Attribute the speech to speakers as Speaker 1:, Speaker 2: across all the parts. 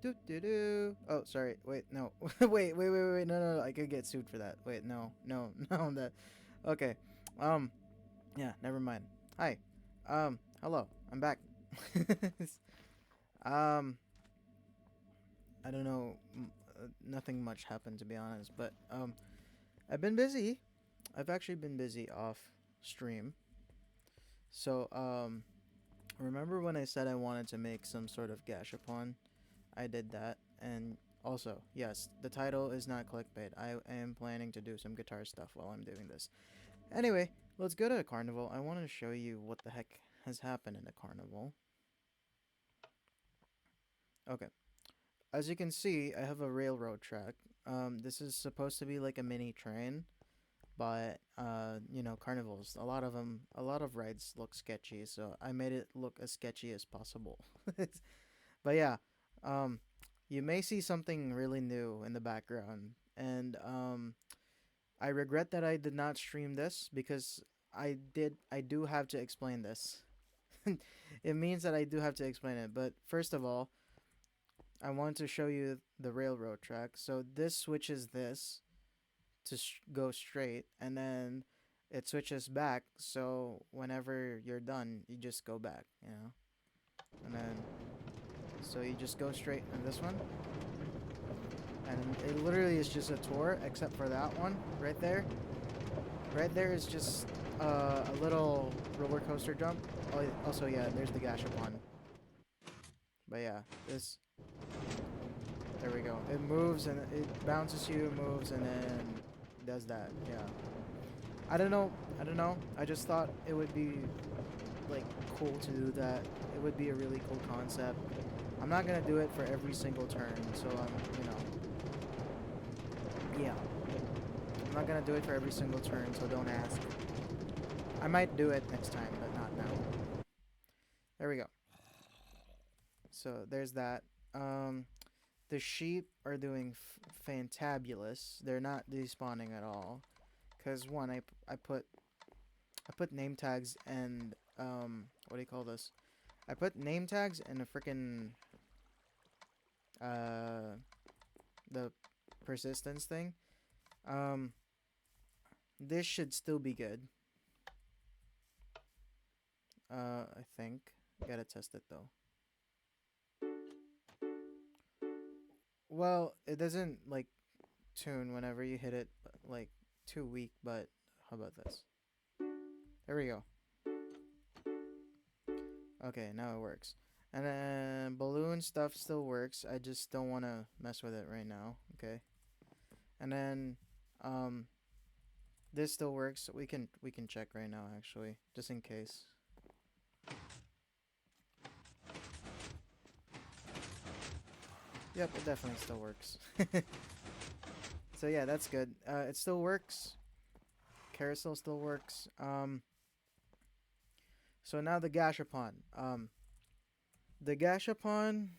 Speaker 1: Do do do. Oh, sorry. Wait, no. wait. No. I could get sued for that. Wait, no, no. That. Okay. Um. Yeah. Never mind. Hi. Hello. I'm back. um. I don't know. Nothing much happened to be honest, but I've been busy. I've actually been busy off stream. So remember when I said I wanted to make some sort of gashapon? I did that, and also, yes, the title is not clickbait. I am planning to do some guitar stuff while I'm doing this. Anyway, let's go to a carnival. I want to show you what the heck has happened in the carnival. Okay. As you can see, I have a railroad track. This is supposed to be like a mini train, but you know, carnivals. A lot of them, a lot of rides look sketchy, so I made it look as sketchy as possible. But yeah, um, you may see something really new in the background, and I regret that I did not stream this because I do have to explain this. It means that I do have to explain it. But first of all, I want to show you the railroad track. So this switches this to go straight, and then it switches back. So whenever you're done, you just go back. You know, and then so you just go straight on this one, and it literally is just a tour, except for that one right there. Right there is just a little roller coaster jump. Oh, also, yeah, there's the gashapon. But yeah, this. There we go. It moves and it bounces you, moves, and then does that. Yeah. I don't know. I don't know. I just thought it would be like cool to do that. It would be a really cool concept. I'm not gonna do it for every single turn, so you know, yeah. I'm not gonna do it for every single turn, so don't ask. I might do it next time, but not now. There we go. So there's that. The sheep are doing fantabulous. They're not despawning at all. Cause one, I put name tags and what do you call this? I put name tags and a freaking uh the persistence thing. Um, this should still be good. I think. Gotta test it though. Well, it doesn't like tune whenever you hit it like too weak, but how about this? There we go. Okay, now it works. And then balloon stuff still works. I just don't want to mess with it right now. Okay. And then um this still works. We can check right now actually, just in case. Yep, it definitely still works. So yeah, that's good. It still works. Carousel still works. So now the gashapon. The gashapon.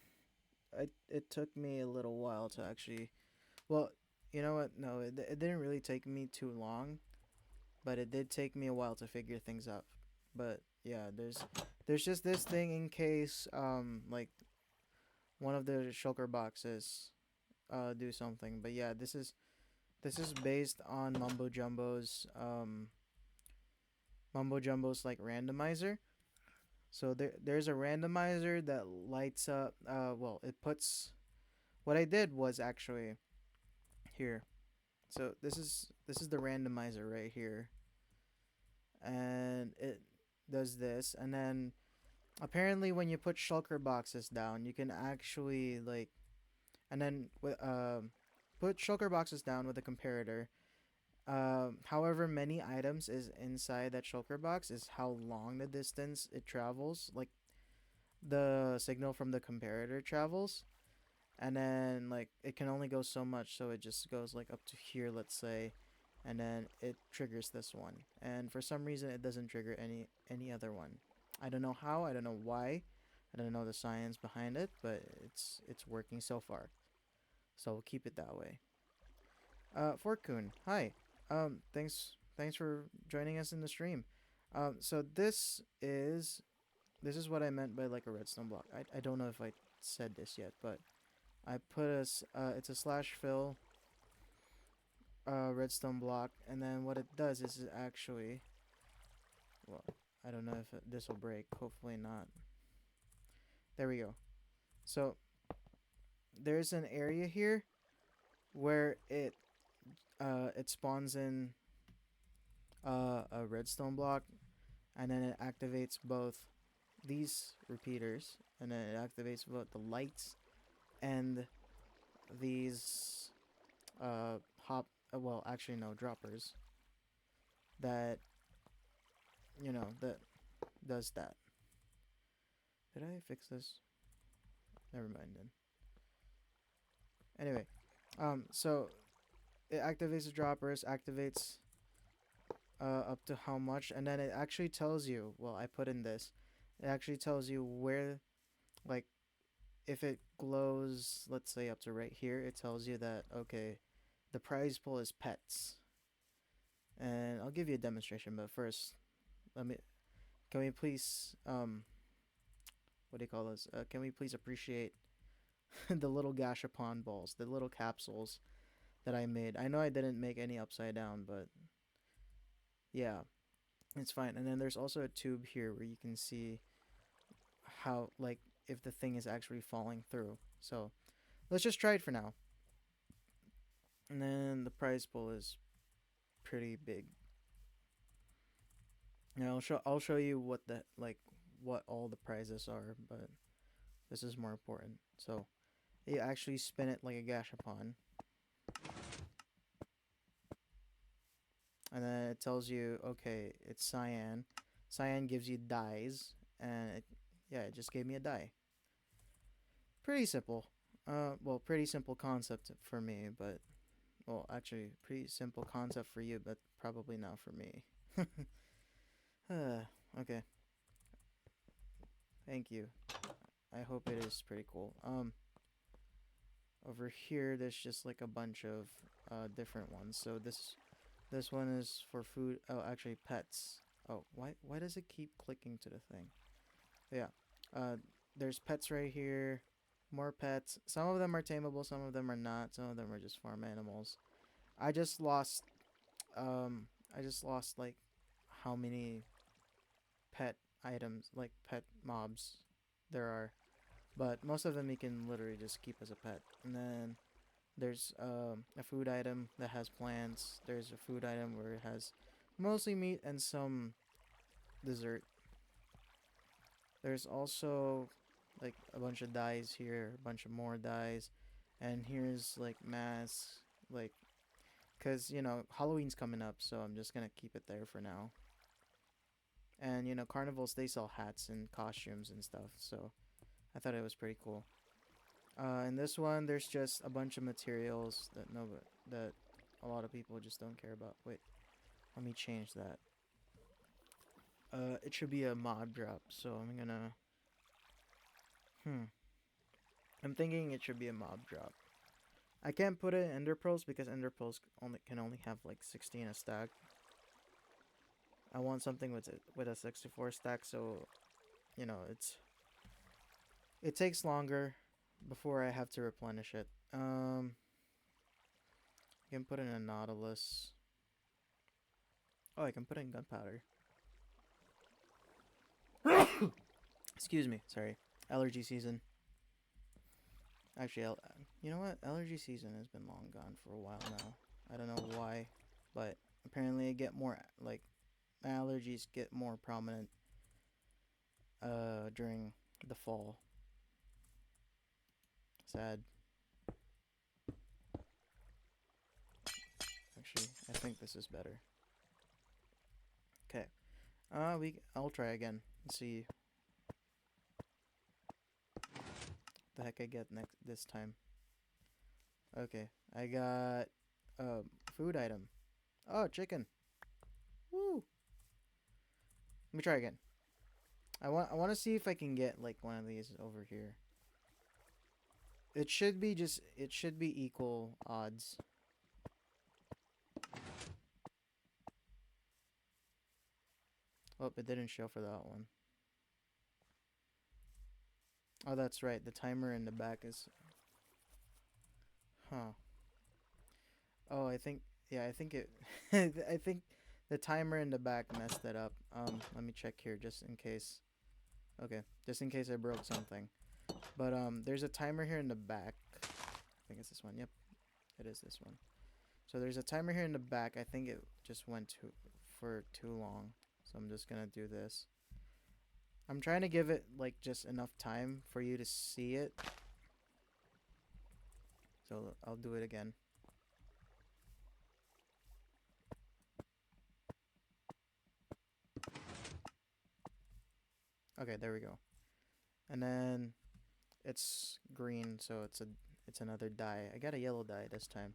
Speaker 1: It took me a little while to actually. Well, you know what? No, it didn't really take me too long, but it did take me a while to figure things out. But yeah, there's just this thing in case like one of the shulker boxes do something. But yeah, this is based on Mumbo Jumbo's like randomizer. So there's a randomizer that lights up. Well, it puts. What I did was actually here. So this is the randomizer right here, and it does this, and then apparently when you put shulker boxes down, you can actually like, and then with put shulker boxes down with a comparator. However many items is inside that shulker box is how long the distance it travels, like the signal from the comparator travels. And then like it can only go so much, so it just goes like up to here, let's say, and then it triggers this one. And for some reason it doesn't trigger any other one. I don't know how, I don't know why. I don't know the science behind it, but it's working so far. So we'll keep it that way. Fortune, hi. Thanks for joining us in the stream. So this is what I meant by like a redstone block. I don't know if I said this yet, but I put it's a slash fill redstone block, and then what it does is it actually, well, I don't know if this will break. Hopefully not. There we go. So there's an area here where it spawns in a redstone block, and then it activates both these repeaters, and then it activates both the lights and these hop. Well, actually no, droppers that that does that. Did I fix this? Never mind then. Anyway, so it activates the droppers, activates up to how much, and then it actually tells you. Well, I put in this. It actually tells you where, like, if it glows, let's say up to right here, it tells you that okay, the prize pool is pets. And I'll give you a demonstration, but first, let me. Can we please what do you call this? Can we please appreciate the little gashapon balls, the little capsules that I made? I know I didn't make any upside down, but yeah, it's fine. And then there's also a tube here where you can see how, like, if the thing is actually falling through. So let's just try it for now. And then the prize pool is pretty big. And I'll show you what the like what all the prizes are, but this is more important. So you actually spin it like a gashapon, and then it tells you, okay, it's cyan. Cyan gives you dies, and yeah, it just gave me a die. Pretty simple. Well, pretty simple concept for me, but well, actually, pretty simple concept for you, but probably not for me. Okay. Thank you. I hope it is pretty cool. Over here, there's just like a bunch of different ones. So this one is for food. Oh, actually, pets. Oh, why does it keep clicking to the thing? Yeah. Uh, there's pets right here. More pets. Some of them are tameable. Some of them are not. Some of them are just farm animals. I just lost. I just lost like how many pet items, like pet mobs, there are. But most of them you can literally just keep as a pet. And then there's a food item that has plants. There's a food item where it has mostly meat and some dessert. There's also like a bunch of dyes here, a bunch of more dyes. And here's like masks, like, because, Halloween's coming up, so I'm just gonna keep it there for now. And, carnivals, they sell hats and costumes and stuff, so I thought it was pretty cool. In this one, there's just a bunch of materials that a lot of people just don't care about. Wait, let me change that. It should be a mod drop, so I'm gonna. I'm thinking it should be a mob drop. I can't put it in Ender Pearls because Ender Pearls can only have like 16 a stack. I want something with a 64 stack, so it takes longer before I have to replenish it. I can put in a Nautilus. Oh, I can put in gunpowder. Excuse me, sorry. Allergy season. Actually, you know what? Allergy season has been long gone for a while now. I don't know why, but apparently I get more, like, my allergies get more prominent during the fall. Sad. Actually, I think this is better. Okay. I'll try again and see the heck I get next this time. Okay, I got food item. Oh, chicken. Woo. Let me try again. I want to see if I can get like one of these over here. It should be equal odds. Oh, it didn't show for that one. Oh, that's right. The timer in the back is Huh. Oh, I think yeah, I think it I think the timer in the back messed it up. Let me check here just in case. Okay, just in case I broke something. But there's a timer here in the back. I think it's this one. Yep, it is this one. So there's a timer here in the back. I think it just went too for too long. So I'm just gonna do this. I'm trying to give it like just enough time for you to see it. So I'll do it again. Okay, there we go. And then it's green, so it's another dye. I got a yellow dye this time.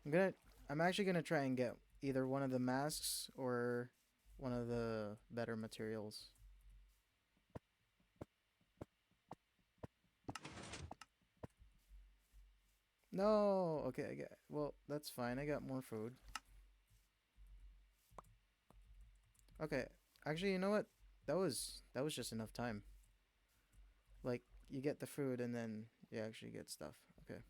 Speaker 1: I'm gonna I'm actually gonna try and get either one of the masks or one of the better materials. No, okay, I get well, that's fine. I got more food. Okay. Actually, you know what? That was just enough time. Like you get the food and then you actually get stuff. Okay.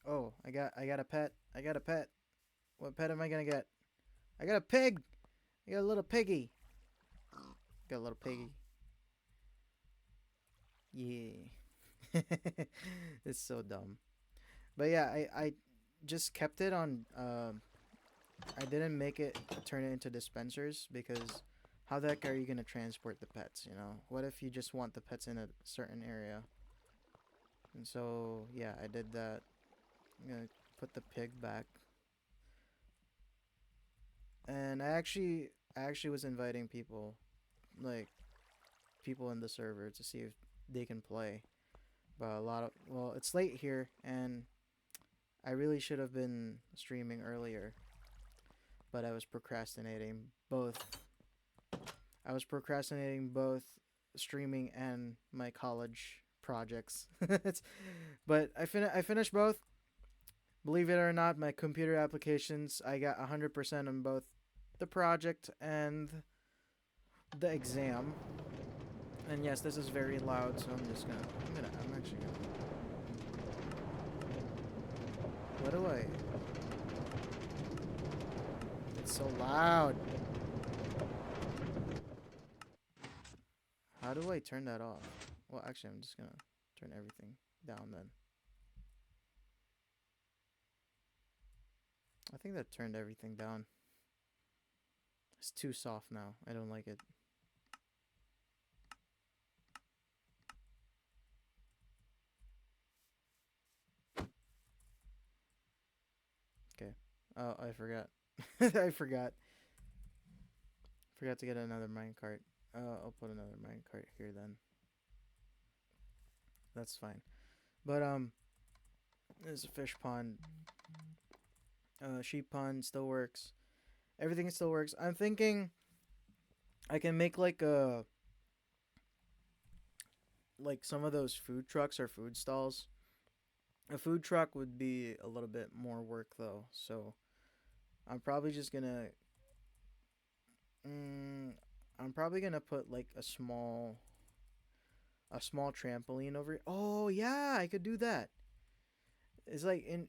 Speaker 1: Oh, I got a pet. I got a pet. What pet am I gonna get? I got a pig. I got a little piggy. Got a little piggy. Yeah. It's so dumb. But yeah, I just kept it on. I didn't make it turn it into dispensers because how the heck are you gonna transport the pets? You know, what if you just want the pets in a certain area? And so yeah, I did that. I'm gonna put the pig back, and I actually was inviting people, like people in the server to see if they can play. But a lot of well, it's late here, and I really should have been streaming earlier, but I was procrastinating both streaming and my college projects. But I finished both. Believe it or not, my computer applications I got 100% on both the project and the exam. And yes, this is very loud, so I'm actually gonna. What do I? It's so loud. How do I turn that off? Well, actually, I'm just gonna turn everything down then. I think that turned everything down. It's too soft now. I don't like it. Okay. Oh, I forgot. I forgot. Forgot to get another minecart. I'll put another minecart here then. That's fine. But there's a fish pond. Sheep pond still works. Everything still works. I'm thinking I can make like some of those food trucks or food stalls. A food truck would be a little bit more work though, so I'm probably just gonna mm, I'm probably gonna put like a small trampoline over it. Oh yeah, I could do that. It's like in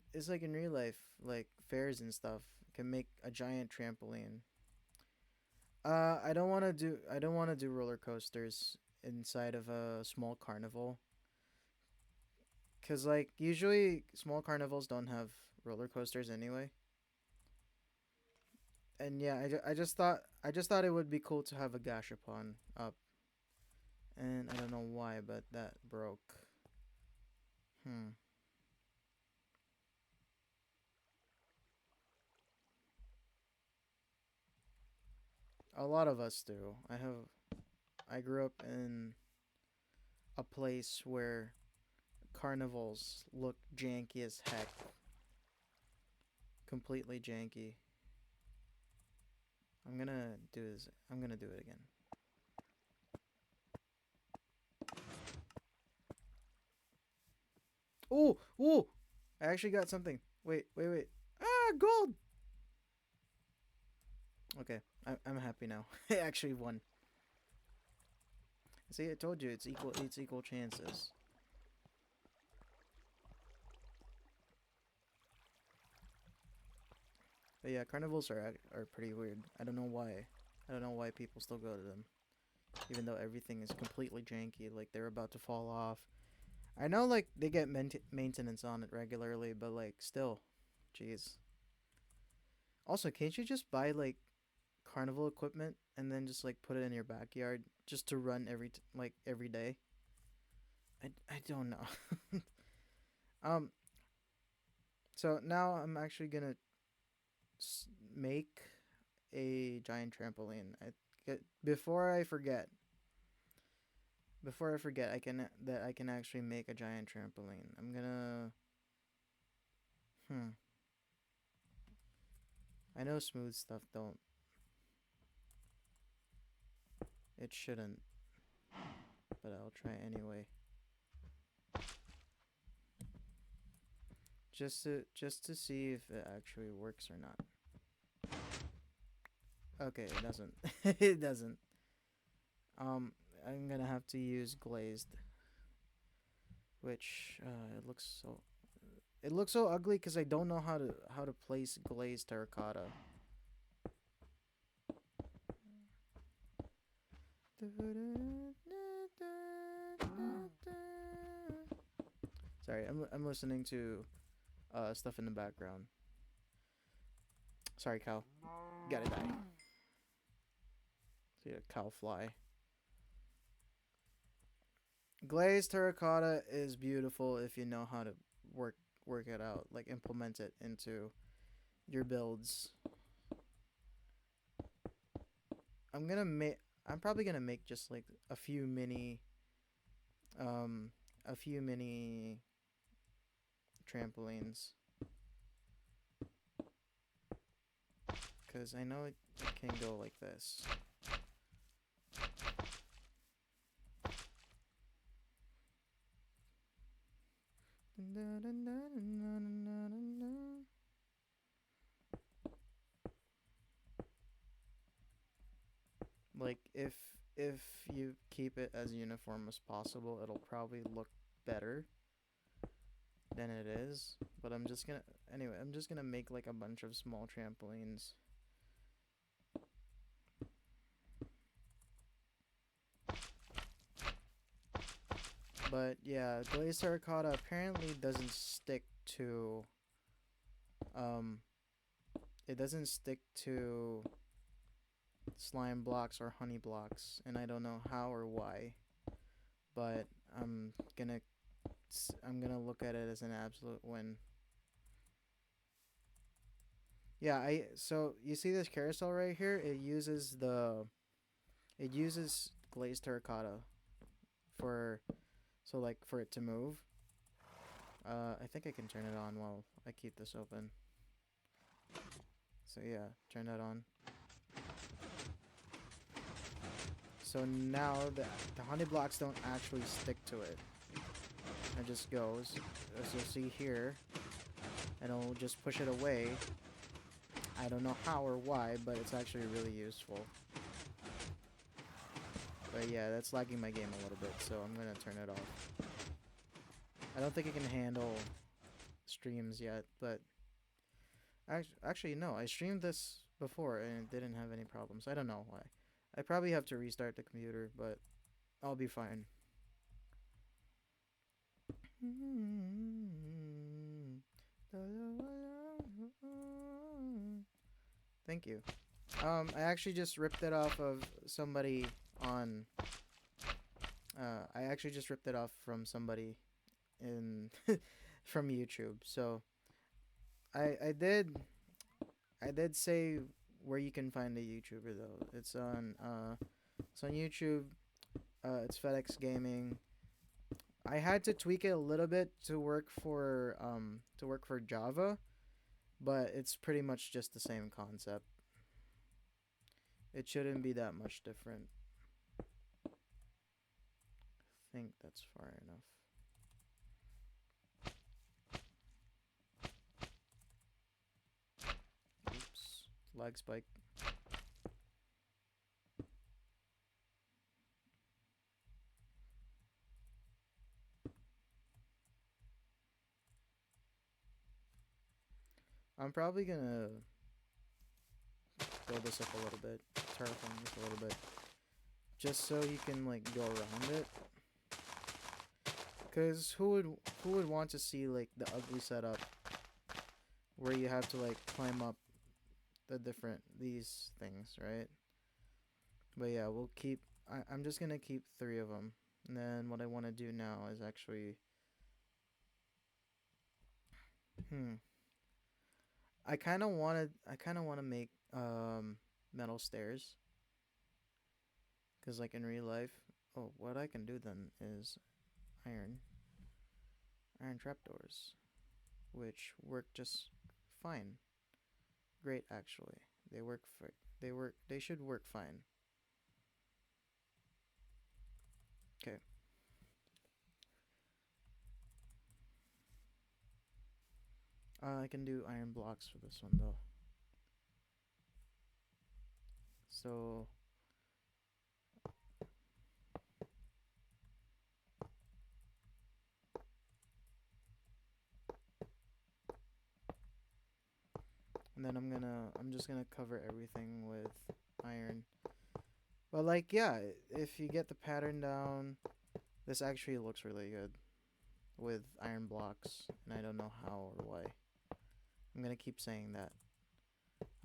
Speaker 1: real life, like fairs and stuff. Can make a giant trampoline. I don't want to do roller coasters inside of a small carnival, cause like usually small carnivals don't have roller coasters anyway. And yeah, I just thought it would be cool to have a gashapon up, and I don't know why, but that broke. Hmm. A lot of us do. I grew up in a place where carnivals look janky as heck, completely janky. I'm gonna do this. I'm gonna do it again. Oh, oh! I actually got something. Wait, wait, wait. Ah, gold. Okay, I'm happy now. I actually won. See, I told you it's equal. It's equal chances. But yeah, carnivals are pretty weird. I don't know why. I don't know why people still go to them, even though everything is completely janky. Like they're about to fall off. I know, like they get maintenance on it regularly, but like still, jeez. Also, can't you just buy like carnival equipment and then just like put it in your backyard just to run like every day? I don't know. um. So now I'm actually gonna make a giant trampoline. Before I forget, I can actually make a giant trampoline. I'm gonna. Hmm. I know smooth stuff don't. It shouldn't, but I'll try anyway. Just to see if it actually works or not. Okay, it doesn't. It doesn't. Um, I'm gonna have to use glazed, which it looks so ugly because I don't know how to place glazed terracotta. Sorry, I'm listening to stuff in the background. Sorry, cow. Gotta die. See a cow fly. Glazed terracotta is beautiful if you know how to work work it out, like implement it into your builds. I'm gonna make. I'm probably gonna make just like um, a few mini trampolines, cause I know it can go like this. Like if you keep it as uniform as possible, it'll probably look better than it is. But I'm just gonna make like a bunch of small trampolines. But yeah, glazed terracotta apparently doesn't stick to um it doesn't stick to slime blocks or honey blocks, and I don't know how or why. But I'm gonna I'm gonna look at it as an absolute win. Yeah, I so you see this carousel right here? It uses glazed terracotta for for it to move. I think I can turn it on while I keep this open. So yeah, turn that on. So now the honey blocks don't actually stick to it. It just goes, as you'll see here, and it'll just push it away. I don't know how or why, but it's actually really useful. But yeah, that's lagging my game a little bit, so I'm gonna turn it off. I don't think it can handle streams yet, but actually no, I streamed this before and it didn't have any problems. I don't know why. I probably have to restart the computer, but I'll be fine. Thank you. I actually just ripped it off of somebody on. I actually just ripped it off from somebody in from YouTube. So I I did say where you can find the YouTuber though. It's on YouTube. It's FedEx Gaming. I had to tweak it a little bit to work for Java, but it's pretty much just the same concept. It shouldn't be that much different. I think that's far enough. Oops. Lag spike. I'm probably gonna build this up a little bit, terraform this a little bit, just so you can like go around it. Cause who would want to see like the ugly setup where you have to like climb up the different these things, right? But yeah, we'll keep. I'm just gonna keep three of them, and then what I want to do now is actually, hmm, I kind of want to make metal stairs, cause like in real life, oh, what I can do then is iron iron trapdoors, which work just fine, great actually. They work for they should work fine. Okay. I can do iron blocks for this one though. So and then I'm just gonna cover everything with iron. But like yeah, if you get the pattern down, this actually looks really good with iron blocks, and I don't know how or why. I'm gonna keep saying that.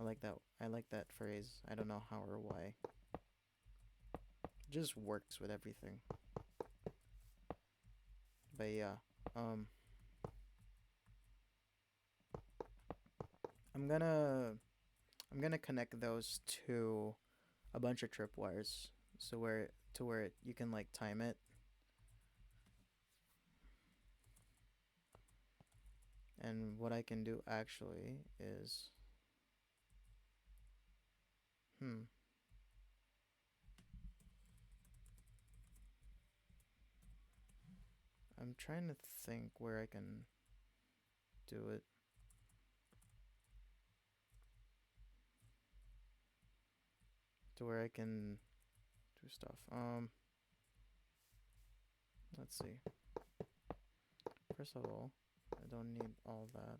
Speaker 1: I like that. I like that phrase. I don't know how or why. It just works with everything. But yeah, um, I'm gonna I'm gonna connect those to a bunch of tripwires, so where you can like time it. And what I can do actually is, hmm, I'm trying to think where I can do it. To where I can do stuff. Let's see. First of all, I don't need all that.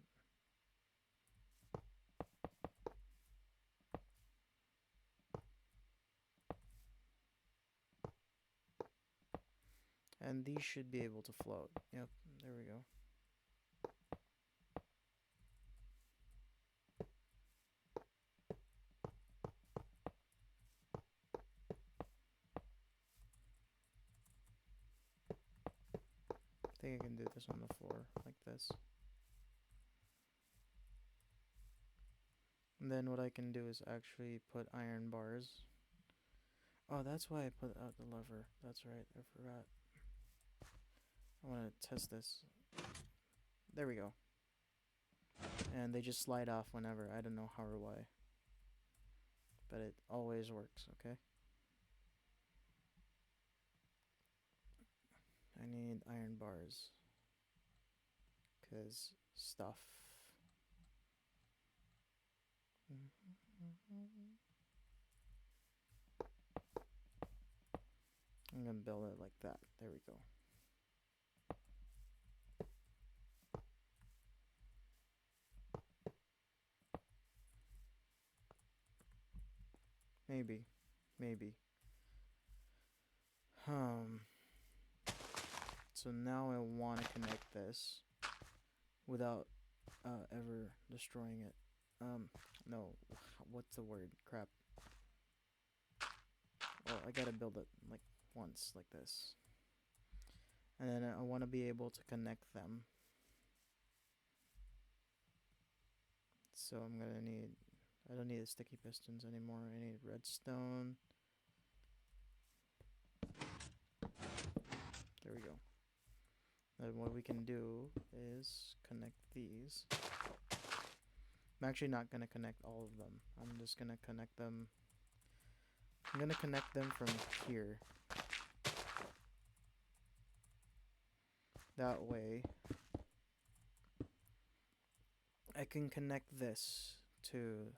Speaker 1: And these should be able to float. Yep, there we go. I think I can do this on the floor, like this. And then what I can do is actually put iron bars. Oh, that's why I put out the lever. That's right, I forgot. I want to test this. There we go. And they just slide off whenever. I don't know how or why. But it always works, okay? I need iron bars. Because stuff. I'm gonna build it like that. There we go. Maybe. Maybe. Um. So now I want to connect this without ever destroying it. No. What's the word? Crap. Well, I gotta build it like once, like this. And then I want to be able to connect them. So I'm gonna need. I don't need the sticky pistons anymore. I need redstone. There we go. Then what we can do is connect these. I'm actually not gonna connect all of them. I'm just gonna connect them. I'm gonna connect them from here. That way, I can connect this to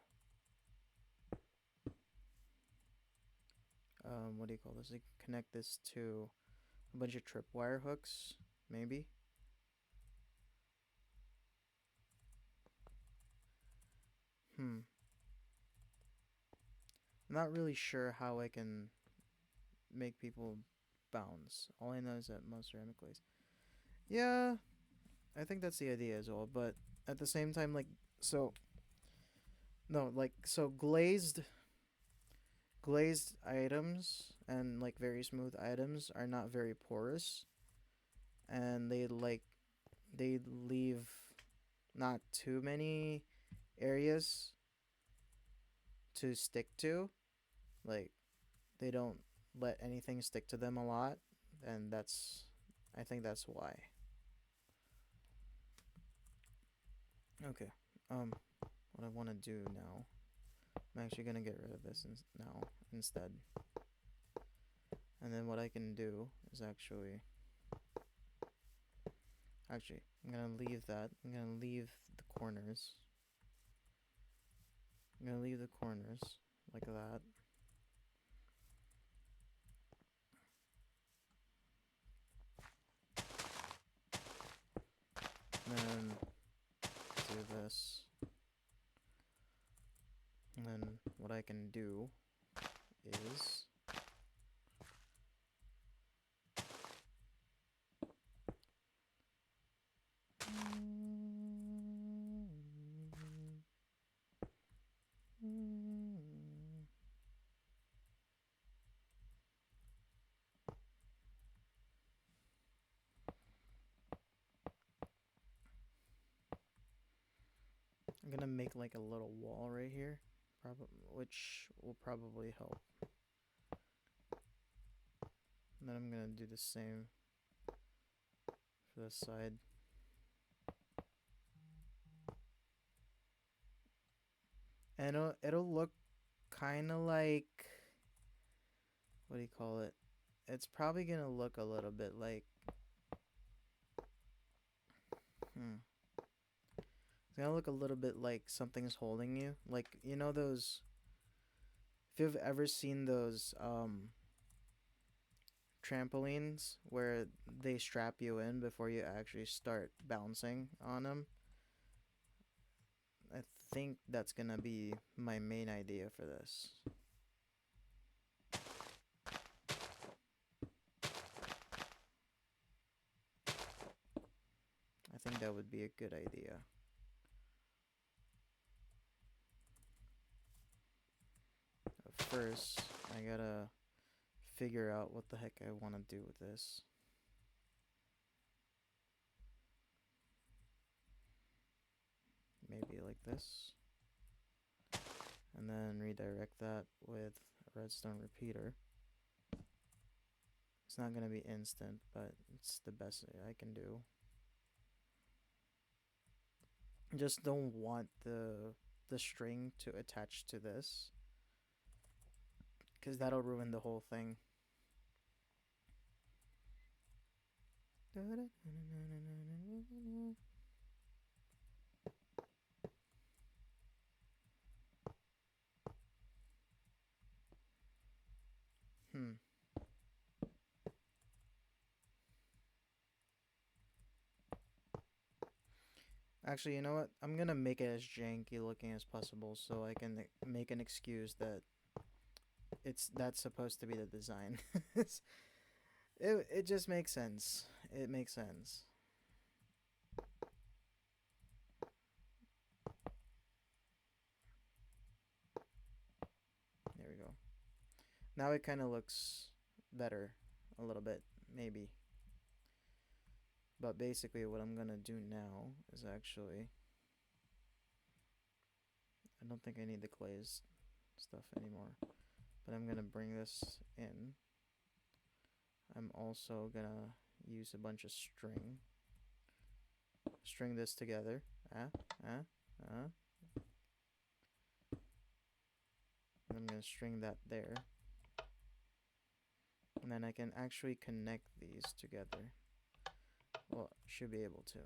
Speaker 1: what do you call this? I can connect this to a bunch of tripwire hooks, maybe. I'm not really sure how I can make people bounce. All I know is that most ceramic glaze. Yeah, I think that's the idea as well. But at the same time, like, so no, like, so glazed items and like very smooth items are not very porous, and they leave not too many areas to stick to. Like, they don't let anything stick to them a lot, and that's I think that's why. Okay. What I want to do now, I'm actually gonna get rid of this now instead, and then what I can do is actually I'm gonna leave that. I'm gonna leave the corners. I'm gonna leave the corners like that. And then do this. And then what I can do is I'm gonna make like a little wall right here, which will probably help. And then I'm gonna do the same for this side. And it'll look kind of like, what do you call it? It's probably gonna look a little bit like, it's gonna look a little bit like something's holding you. Like, you know those, if you've ever seen those trampolines where they strap you in before you actually start bouncing on them. I think that's gonna be my main idea for this. I think that would be a good idea. But first, I gotta figure out what the heck I want to do with this. Maybe like this. And then redirect that with a redstone repeater. It's not gonna be instant, but it's the best I can do. Just don't want the string to attach to this, because that'll ruin the whole thing. Hmm. Actually, you know what? I'm gonna make it as janky looking as possible so I can make an excuse that that's supposed to be the design. It just makes sense. It makes sense. There we go. Now it kind of looks better a little bit, maybe. But basically what I'm gonna do now is actually, I don't think I need the glazed stuff anymore, but I'm gonna bring this in. I'm also gonna use a bunch of string this together. Ah, ah, ah. And I'm gonna string that there, and then I can actually connect these together. Well, should be able to.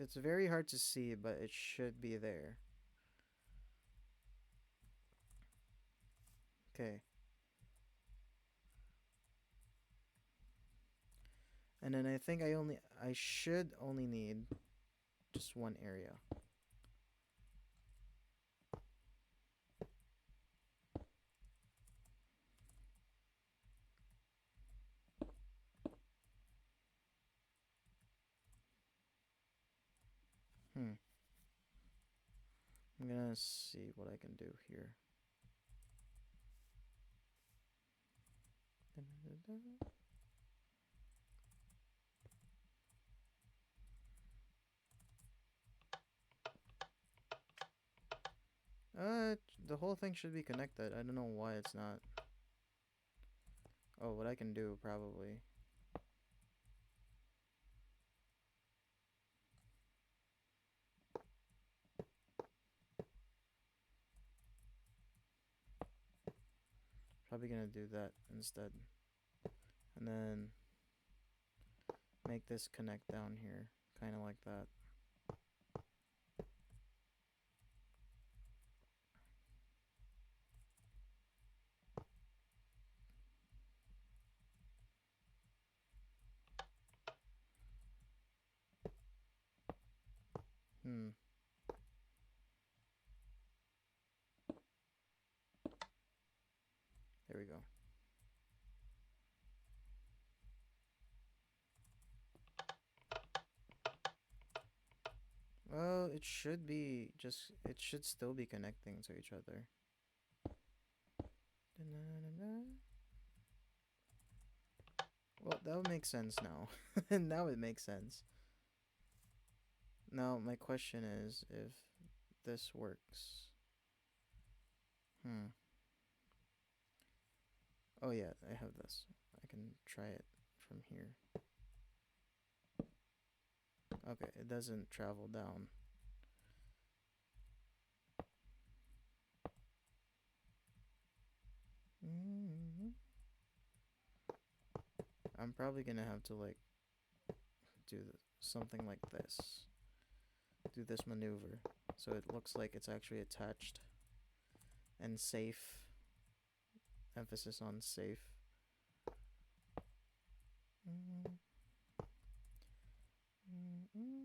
Speaker 1: It's very hard to see, but it should be there. Okay. And then I think I should only need just one area. Hmm. I'm gonna see what I can do here. Uh, the whole thing should be connected. I don't know why it's not. Oh, what I can do probably. Probably gonna do that instead. And then make this connect down here, kind of like that. Hmm. There we go. Well, it should be just, it should still be connecting to each other. Well, that would make sense now. Now it makes sense. Now, my question is if this works. Hmm. Oh, yeah, I have this. I can try it from here. Okay, it doesn't travel down. Mm-hmm. I'm probably gonna have to, like, do something like this. Do this maneuver so it looks like it's actually attached and safe. Emphasis on safe. Mm-hmm. Mm-hmm.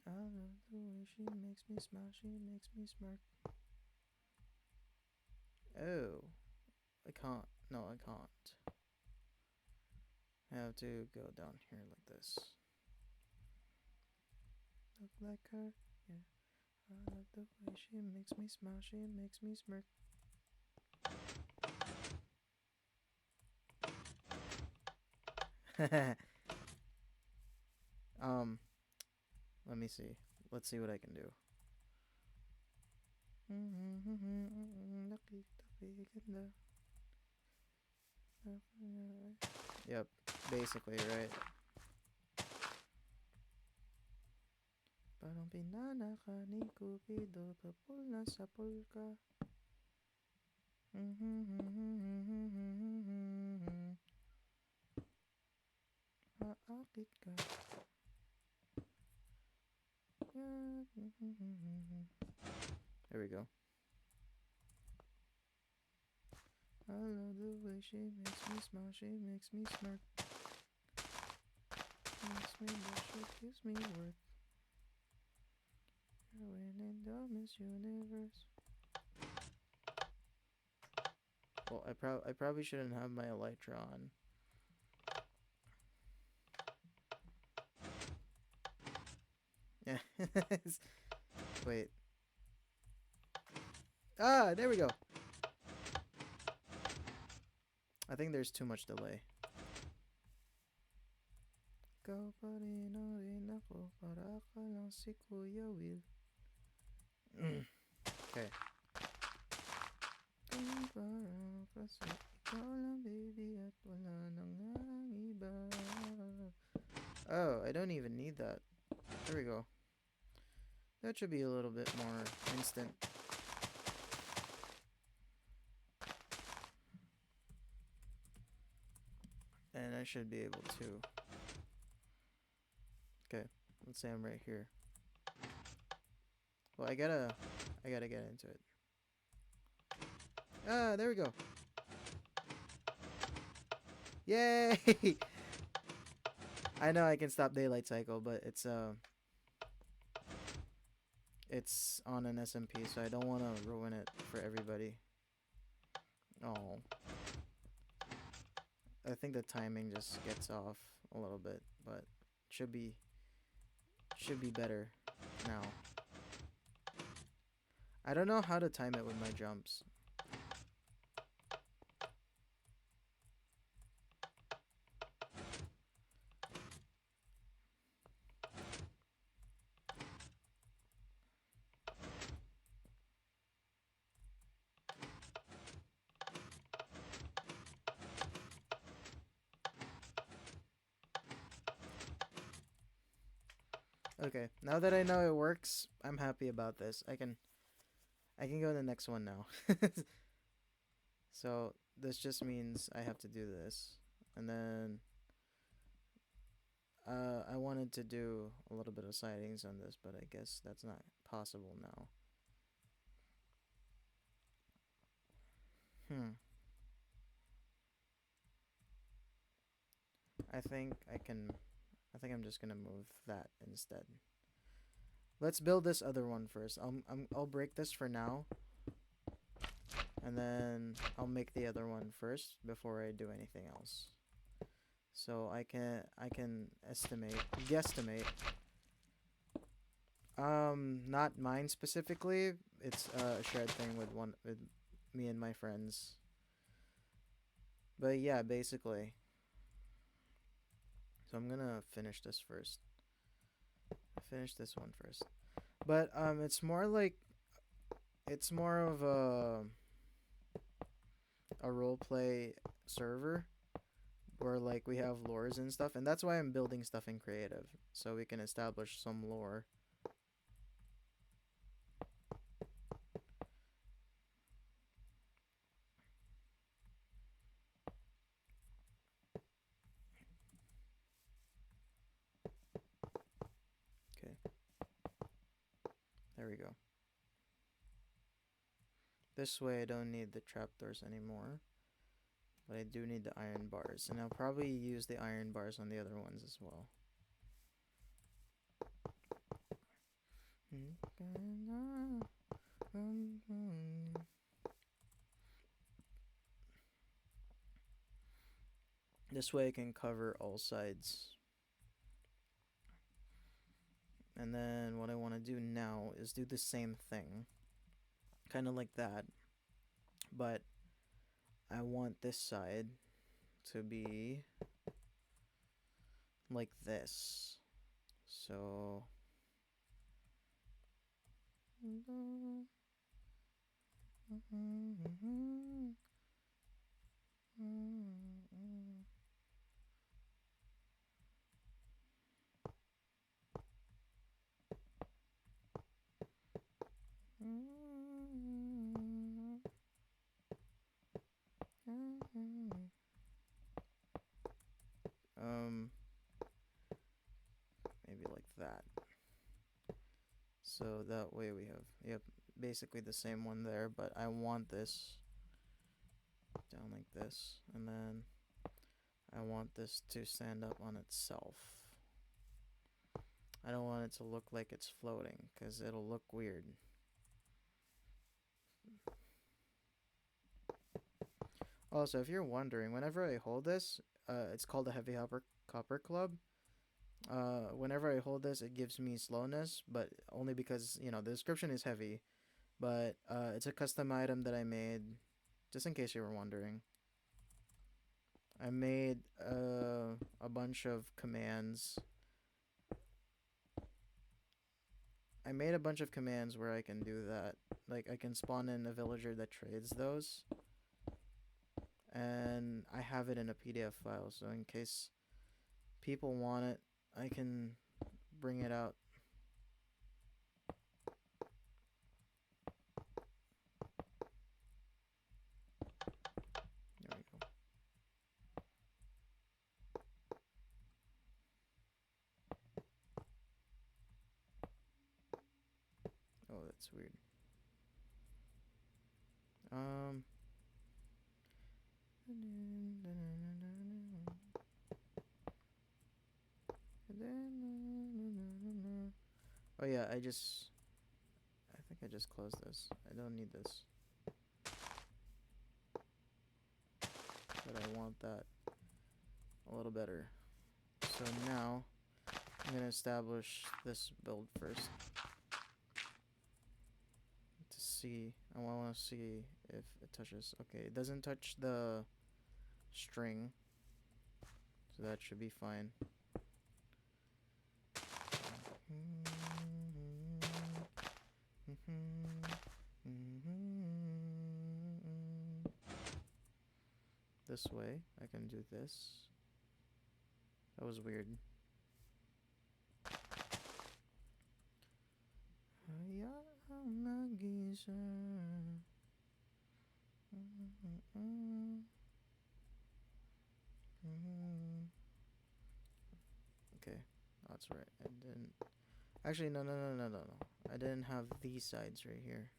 Speaker 1: I love the way she makes me smile, she makes me smirk. Oh, I can't. No, I can't. I have to go down here like this. Look like her, yeah. I love the way she makes me smile, she makes me smirk. um, let me see. Let's see what I can do. Yep, basically, right? Parang pinanaka ni Cupido papul na sa pulka. Aakit ka. There we go. I love the way she makes me smile, she makes me smirk. Makes me blush, it gives me worth. You're winning the Miss Universe. Well, I probably shouldn't have my elytra on. Yeah. Wait. Ah, there we go. I think there's too much delay. Ikaw pa rin rin ako, para ka lang si Kuya Will. Okay. Kasi ikaw lang baby at wala nang iba. Oh, I don't even need that. There we go. That should be a little bit more instant. And I should be able to. Okay, let's say I'm right here. Well, I gotta get into it. Ah, there we go. Yay! I know I can stop daylight cycle, but it's on an SMP, so I don't want to ruin it for everybody. Oh, I think the timing just gets off a little bit, but should be should be better now. I don't know how to time it with my jumps. Okay, now that I know it works, I'm happy about this. I can go to the next one now. So this just means I have to do this, and then I wanted to do a little bit of sightings on this, but I guess that's not possible now. Hmm. I think I can. I think I'm just gonna move that instead. Let's build this other one first. I'll break this for now, and then I'll make the other one first before I do anything else. So I can estimate guesstimate. Not mine specifically. It's a shared thing with me and my friends. But yeah, basically. So I'm gonna finish this first. Finish this one first. But it's more of a role play server where like we have lores and stuff, and that's why I'm building stuff in creative so we can establish some lore. Okay, there we go. This way I don't need the trapdoors anymore, but I do need the iron bars, and I'll probably use the iron bars on the other ones as well. This way I can cover all sides. And then what I want to do now is do the same thing. Kind of like that. But I want this side to be like this. So maybe like that. So that way we have, yep, basically the same one there, but I want this down like this, and then I want this to stand up on itself. I don't want it to look like it's floating, because it'll look weird. Also, if you're wondering, whenever I hold this, it's called a heavy copper club. Whenever I hold this, it gives me slowness, but only because, you know, the description is heavy. But it's a custom item that I made, just in case you were wondering. I made a bunch of commands. I made a bunch of commands where I can do that. Like, I can spawn in a villager that trades those. And I have it in a PDF file, so in case people want it, I can bring it out. There we go. Oh, that's weird. Um. Oh yeah, I think I just closed this. I don't need this. But I want that a little better. So now I'm gonna establish this build first to see. I want to see if it touches. Okay, it doesn't touch the string, so that should be fine. This way, I can do this. That was weird. Okay, that's right. I didn't. Actually, no. I didn't have these sides right here.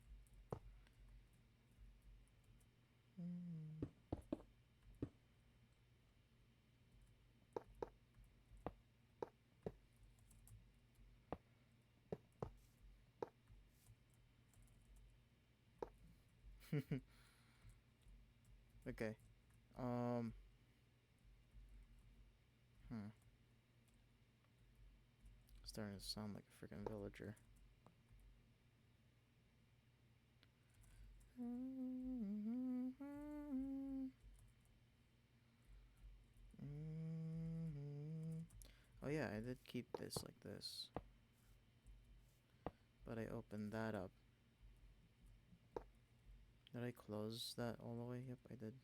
Speaker 1: Okay. Hmm. Starting to sound like a freaking villager. Oh yeah, I did keep this like this. But I opened that up. Did I close that all the way? Yep, I did.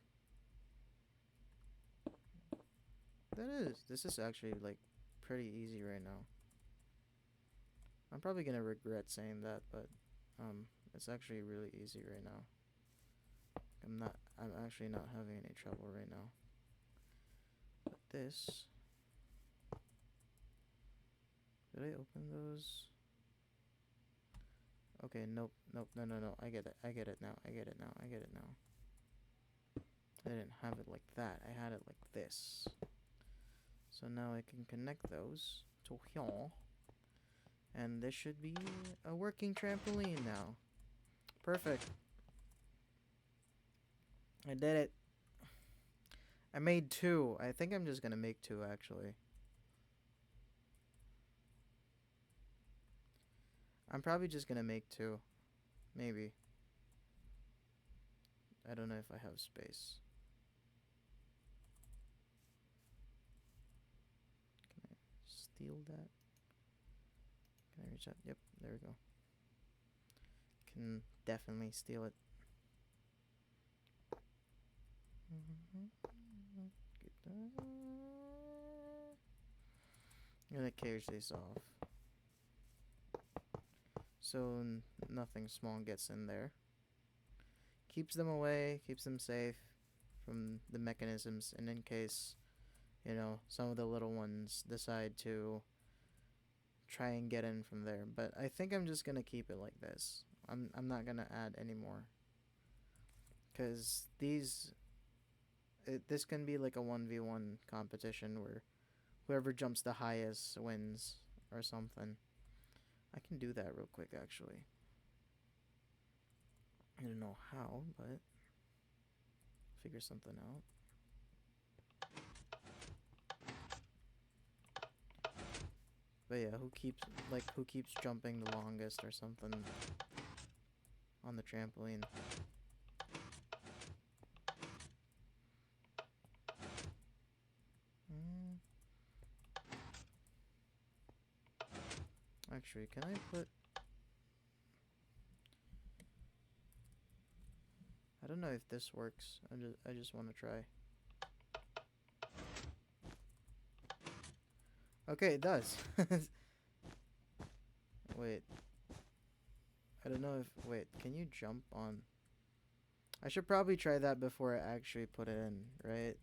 Speaker 1: This is actually like pretty easy right now. I'm probably gonna regret saying that, but it's actually really easy right now. I'm actually not having any trouble right now. But this, did I open those? Okay, nope, no. I get it now. I get it now. I didn't have it like that. I had it like this. So now I can connect those to here. And this should be a working trampoline now. Perfect. I did it. I made 2. I think I'm just gonna make 2 actually. I'm probably just gonna make 2. Maybe. I don't know if I have space. Can I steal that? Can I reach out? Yep, there we go. Can definitely steal it. Get that. I'm gonna cage these off. So nothing small gets in there. Keeps them away, keeps them safe from the mechanisms, and in case, some of the little ones decide to try and get in from there. But I think I'm just gonna keep it like this. I'm not gonna add any more. Cause this can be like a 1v1 competition where whoever jumps the highest wins or something. I can do that real quick actually. I don't know how, but figure something out. But yeah, who keeps jumping the longest or something on the trampoline. Actually, can I put... I don't know if this works. I just want to try. Okay, it does. Wait. I don't know if... Wait, can you jump on... I should probably try that before I actually put it in, right?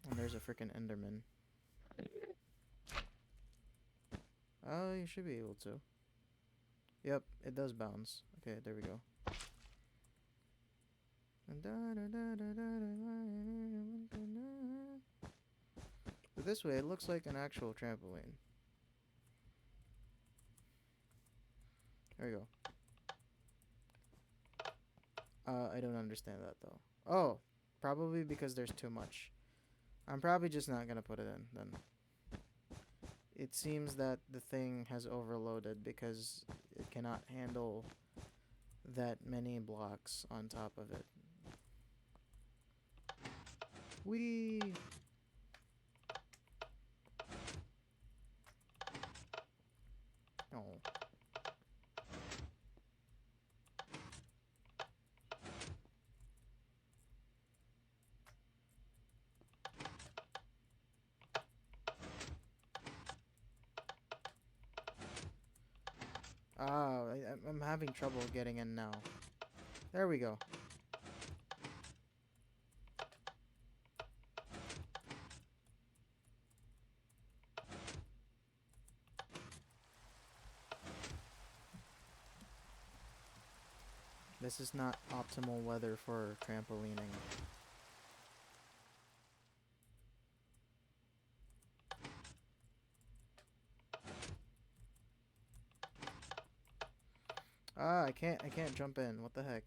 Speaker 1: And there's a freaking Enderman. Oh, you should be able to. Yep, it does bounce. Okay, there we go. But this way, it looks like an actual trampoline. There we go. I don't understand that though. Oh, probably because there's too much. I'm probably just not gonna put it in then. It seems that the thing has overloaded because it cannot handle that many blocks on top of it. Whee! Oh. Ah, I'm having trouble getting in now. There we go. This is not optimal weather for trampolining. Ah, I can't jump in. What the heck?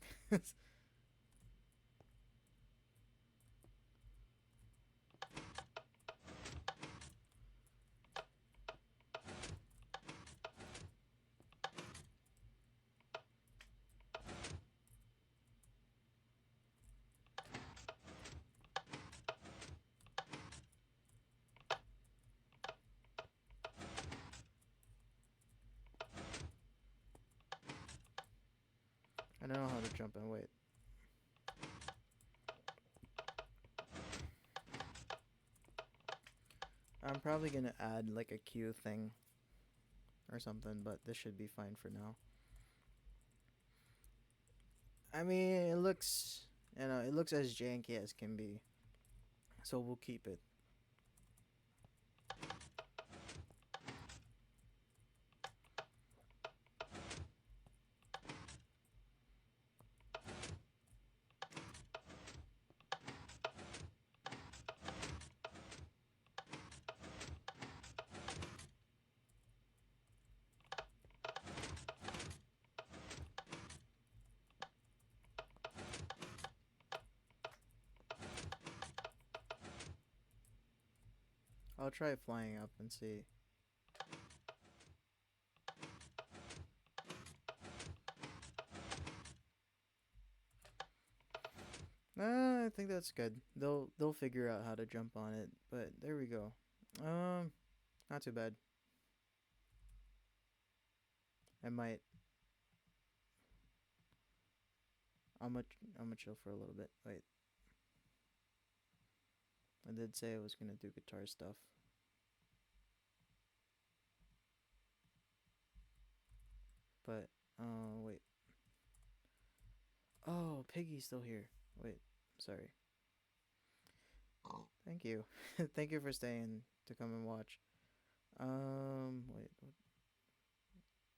Speaker 1: I don't know how to jump in. Wait. I'm probably gonna add like a queue thing or something, but this should be fine for now. I mean, it looks, it looks as janky as can be, so we'll keep it. I'll try flying up and see. I think that's good. They'll figure out how to jump on it, but there we go. Not too bad. I might. I'm gonna chill for a little bit. Wait. I did say I was gonna do guitar stuff. But, wait. Oh, Piggy's still here. Wait, sorry. Thank you. Thank you for staying to come and watch. Wait.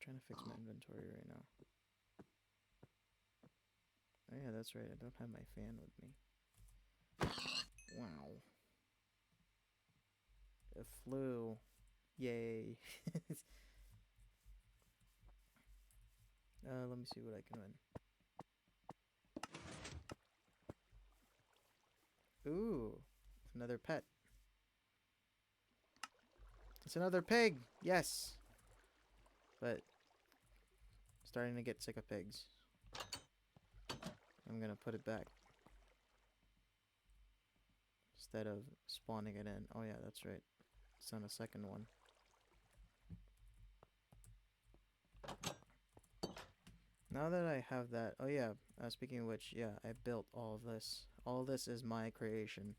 Speaker 1: Trying to fix my inventory right now. Oh yeah, that's right. I don't have my fan with me. Wow. It flew. Yay. Let me see what I can win. Ooh, another pet. It's another pig. Yes. But starting to get sick of pigs. I'm gonna put it back instead of spawning it in. Oh yeah, that's right. It's on a second one. Now that I have that, oh yeah, speaking of which, yeah, I built all of this. All this is my creation.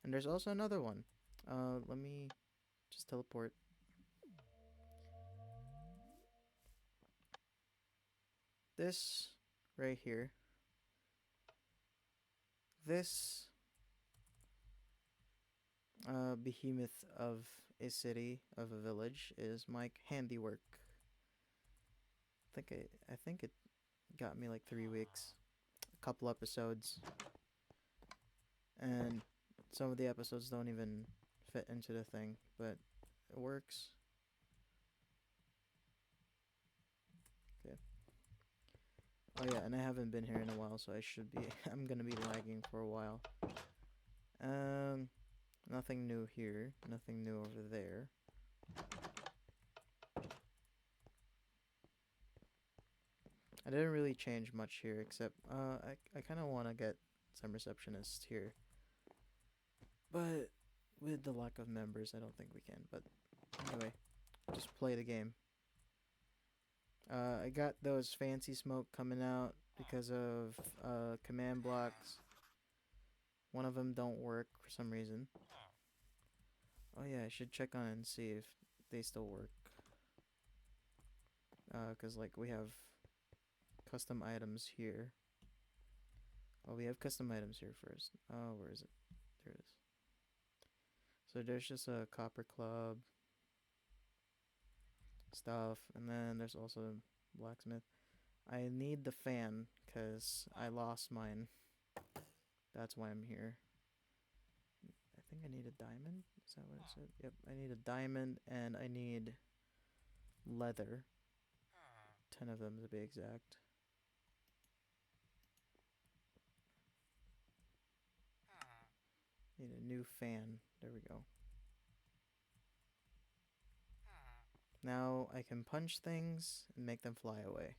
Speaker 1: And there's also another one. Let me just teleport. This right here. This behemoth of a city, of a village, is my handiwork. I think it got me like 3 weeks, a couple episodes, and some of the episodes don't even fit into the thing, but it works. Okay. Oh yeah, and I haven't been here in a while, so I should be. I'm gonna be lagging for a while. Um, Nothing new here. Nothing new over there. I didn't really change much here, except I kind of want to get some receptionists here, but with the lack of members, I don't think we can. But anyway, just play the game. I got those fancy smoke coming out because of command blocks. One of them don't work for some reason. Oh yeah, I should check on it and see if they still work. Cause like we have custom items here. Oh, we have custom items here first. Oh, where is it? There it is. So there's just a copper club stuff, and then there's also blacksmith. I need the fan because I lost mine. That's why I'm here. I think I need a diamond. Is that what it said? Yep, I need a diamond and I need leather. 10 of them to be exact. Need a new fan. There we go. Now I can punch things and make them fly away.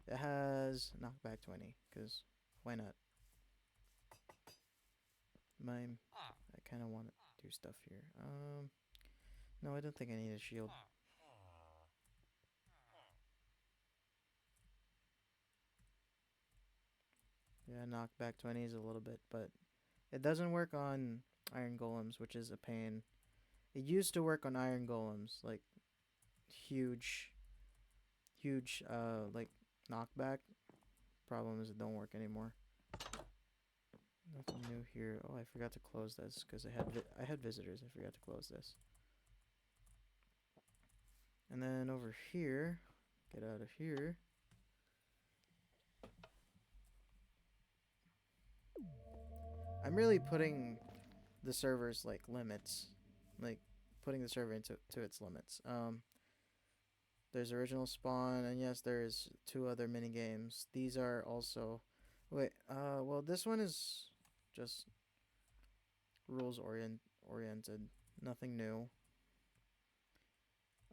Speaker 1: It has knockback 20, because why not? I kind of want to do stuff here. No, I don't think I need a shield. Yeah, knockback 20 is a little bit, but it doesn't work on iron golems, which is a pain. It used to work on iron golems, like huge, huge, like knockback. Problem is it don't work anymore. Nothing new here. Oh, I forgot to close this because I had visitors. I forgot to close this. And then over here, get out of here. I'm really putting the server's like limits, like putting the server into its limits. There's original spawn, and yes, there's 2 other mini games. These are also, wait, well, this one is just rules oriented, nothing new.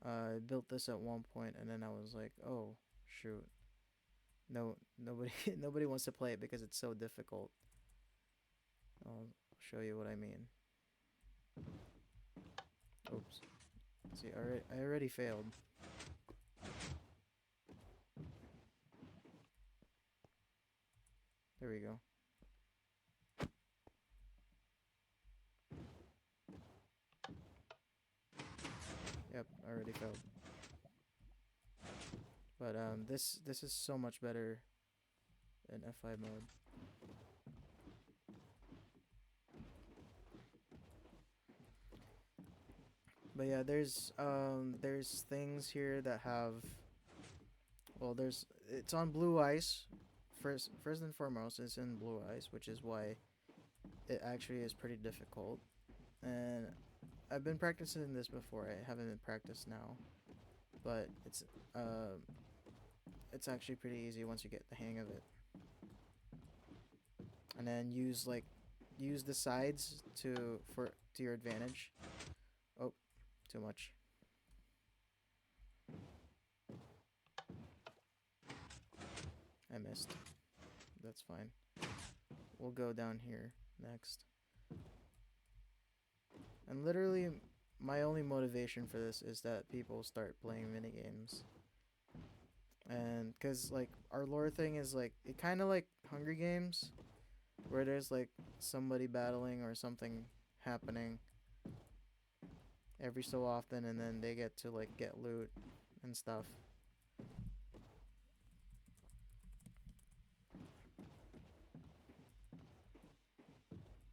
Speaker 1: I built this at one point, and then I was like, oh shoot, no, nobody, nobody wants to play it because it's so difficult. I'll show you what I mean. Oops. See, I already failed. There we go. Yep, I already failed. But this is so much better in F5 mode. But yeah, there's things here that have, well, it's on blue ice. First and foremost, it's in blue ice, which is why it actually is pretty difficult. And I've been practicing this before. I haven't been practiced now, but it's actually pretty easy once you get the hang of it. And then use the sides to your advantage. Oh, too much. I missed. That's fine. We'll go down here next. And literally, my only motivation for this is that people start playing minigames. And because, like, our lore thing is, like, it kind of like Hunger Games, where there's, like, somebody battling or something happening every so often, and then they get to, like, get loot and stuff.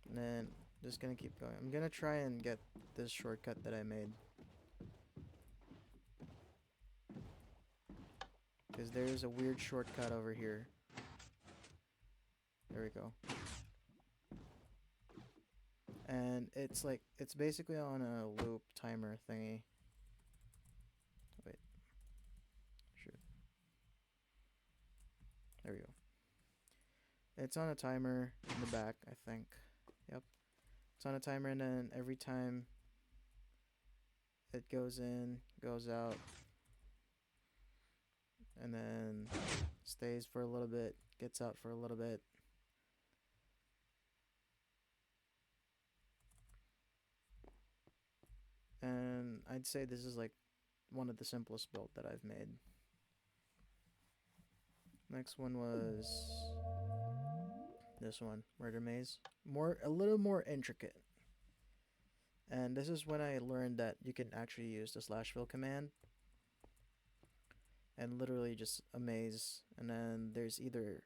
Speaker 1: And then just gonna keep going. I'm gonna try and get this shortcut that I made. because there's a weird shortcut over here. There we go. And it's like, it's basically on a loop timer thingy. Wait. Shoot. There we go. It's on a timer in the back, I think. Yep. It's on a timer, and then every time it goes in, goes out, and then stays for a little bit, gets out for a little bit. And I'd say this is like one of the simplest build that I've made. Next one was this one, Murder Maze. A little more intricate. And this is when I learned that you can actually use the /fill command and literally just a maze. And then there's either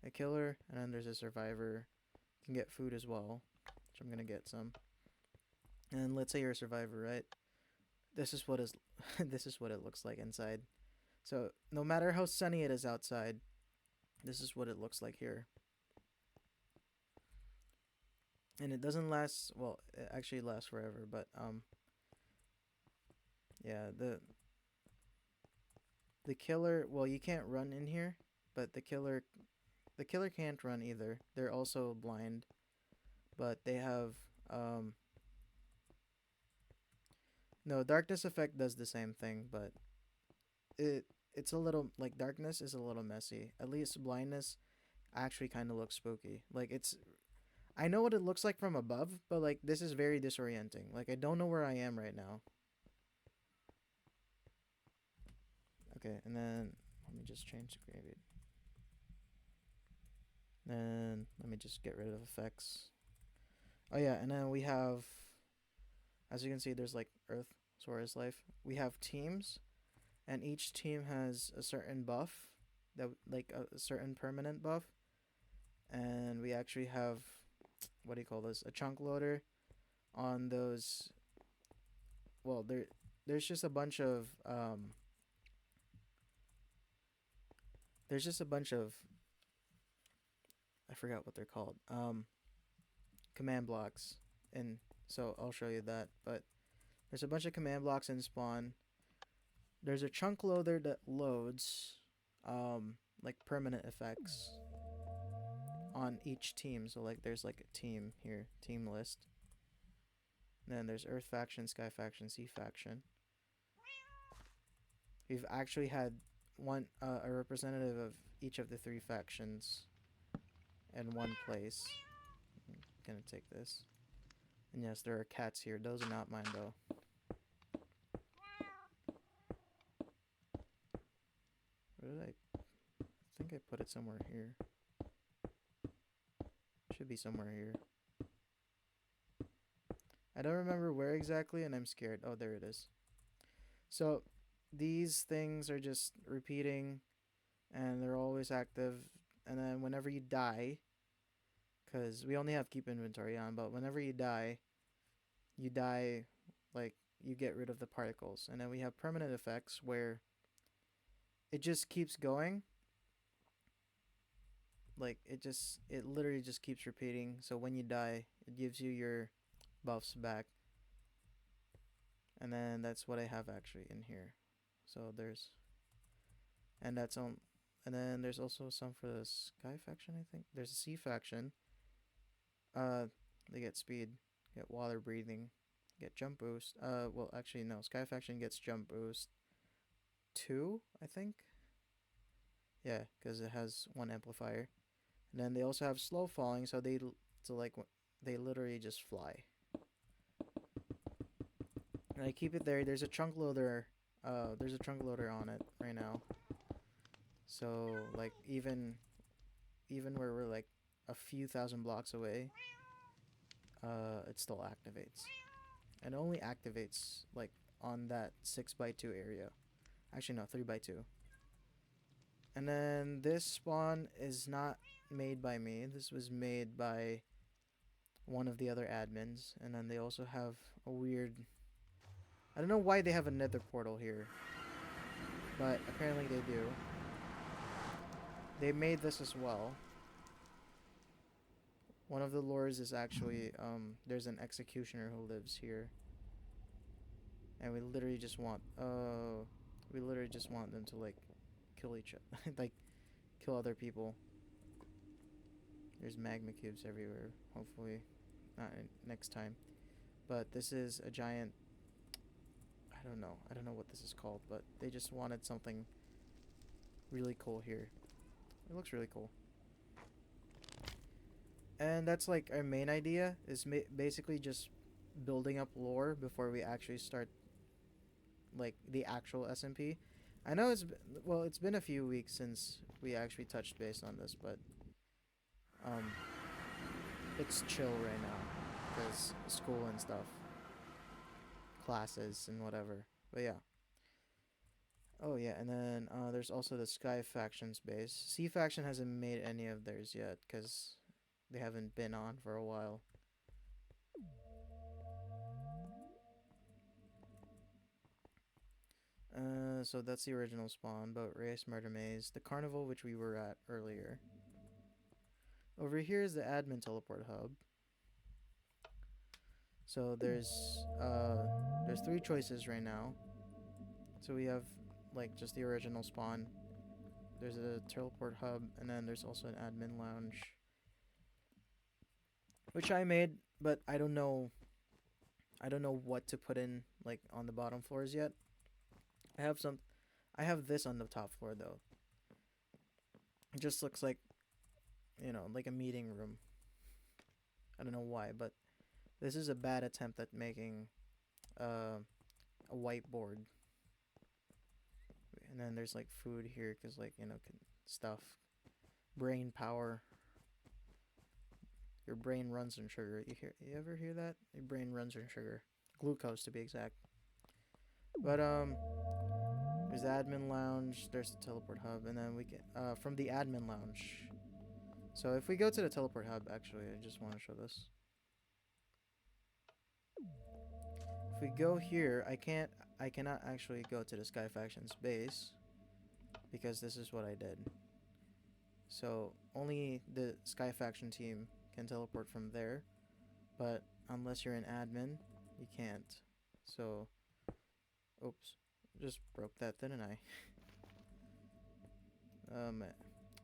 Speaker 1: a killer, and then there's a survivor. You can get food as well, which I'm gonna get some. And let's say you're a survivor, right? This is what is this is what it looks like inside. So no matter how sunny it is outside, this is what it looks like here. And it doesn't last, well, it actually lasts forever, but yeah, the killer, well, you can't run in here, but the killer can't run either. They're also blind, but they have no, darkness effect does the same thing, but it's a little, like, darkness is a little messy. At least blindness actually kind of looks spooky. Like, it's, I know what it looks like from above, but like this is very disorienting. Like, I don't know where I am right now. Okay, and then let me just change the gradient. Then let me just get rid of effects. Oh yeah, and then we have, as you can see, there's like Earth, Sora's Life. We have teams, and each team has a certain buff, that, like a certain permanent buff. And we actually have, what do you call this? A chunk loader on those. Well, there's just a bunch of there's just a bunch of, I forgot what they're called. Command blocks, and so I'll show you that. But there's a bunch of command blocks in spawn. There's a chunk loader that loads like permanent effects on each team. So like there's like a team here, team list. And then there's Earth faction, Sky faction, Sea faction. We've actually had one a representative of each of the three factions in one place. I'm gonna take this. And yes, there are cats here. Those are not mine though. Where did I think I put it somewhere here. Should be somewhere here. I don't remember where exactly, and I'm scared. Oh, there it is. So these things are just repeating, and they're always active. And then whenever you die, because we only have keep inventory on, but whenever you die, like, you get rid of the particles. And then we have permanent effects where it just keeps going. Like, it literally just keeps repeating. So when you die, it gives you your buffs back. And then that's what I have actually in here. So there's, and that's on, and then there's also some for the Sky faction, I think. There's a Sea faction. They get speed, get water breathing, get jump boost. Well, actually no, Sky faction gets jump boost 2, I think. Yeah, because it has one amplifier. And then they also have slow falling, so they literally just fly. And I keep it there. There's a chunk loader. There's a chunk loader on it right now. So like even where we're like a few thousand blocks away, it still activates. And it only activates like on that 6x2 area. Actually no, 3x2. And then this spawn is not made by me. This was made by one of the other admins. And then they also have a weird, I don't know why they have a nether portal here, but apparently they do. they made this as well. One of the lures is actually there's an executioner who lives here, and we literally just want them to like kill each other, like kill other people. There's magma cubes everywhere. Hopefully, not next time. But this is a giant. I don't know. I don't know what this is called, but they just wanted something really cool here. It looks really cool. And that's like our main idea is basically just building up lore before we actually start like the actual SMP. I know well, it's been a few weeks since we actually touched base on this, but um, it's chill right now because school and stuff, classes and whatever. But yeah. Oh yeah, and then there's also the Sky Faction's base. Sea Faction hasn't made any of theirs yet because they haven't been on for a while. So that's the original spawn, Boat Race, Murder Maze, the Carnival, which we were at earlier. Over here is the admin teleport hub. So there's three choices right now. So we have like just the original spawn. There's a teleport hub, and then there's also an admin lounge, which I made, but I don't know. I don't know what to put in like on the bottom floors yet. I have some. I have this on the top floor though. It just looks like, like a meeting room. I don't know why, but this is a bad attempt at making a whiteboard. And then there's like food here because like stuff, brain power. Your brain runs on sugar. You ever hear that? Your brain runs on sugar, glucose to be exact. But there's the admin lounge. There's the teleport hub, and then we can from the admin lounge. So if we go to the teleport hub, actually, I just want to show this. If we go here, I cannot actually go to the Sky Faction's base because this is what I did. So only the Sky Faction team can teleport from there, but unless you're an admin, you can't. So, oops, just broke that, didn't I?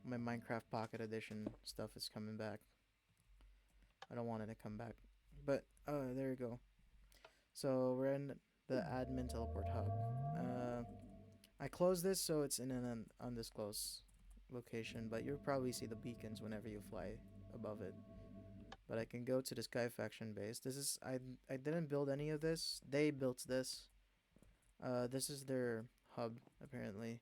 Speaker 1: My Minecraft Pocket Edition stuff is coming back. I don't want it to come back, but there you go. So we're in the admin teleport hub. I closed this so it's in an undisclosed location, but you'll probably see the beacons whenever you fly above it. But I can go to the Sky Faction base. This is I didn't build any of this. They built this. This is their hub apparently.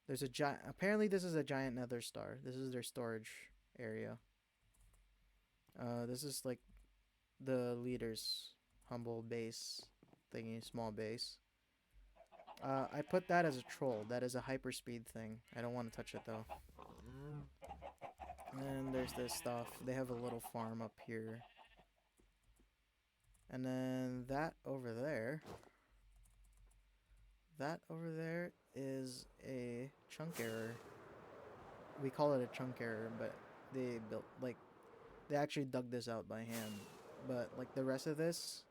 Speaker 1: There's a giant. Apparently this is a giant nether star. This is their storage area. This is like the leader's humble base thingy, small base. I put that as a troll. That is a hyperspeed thing. I don't want to touch it though. And there's this stuff. They have a little farm up here. And then that over there is a chunk error. We call it a chunk error, but they actually dug this out by hand. But like the rest of this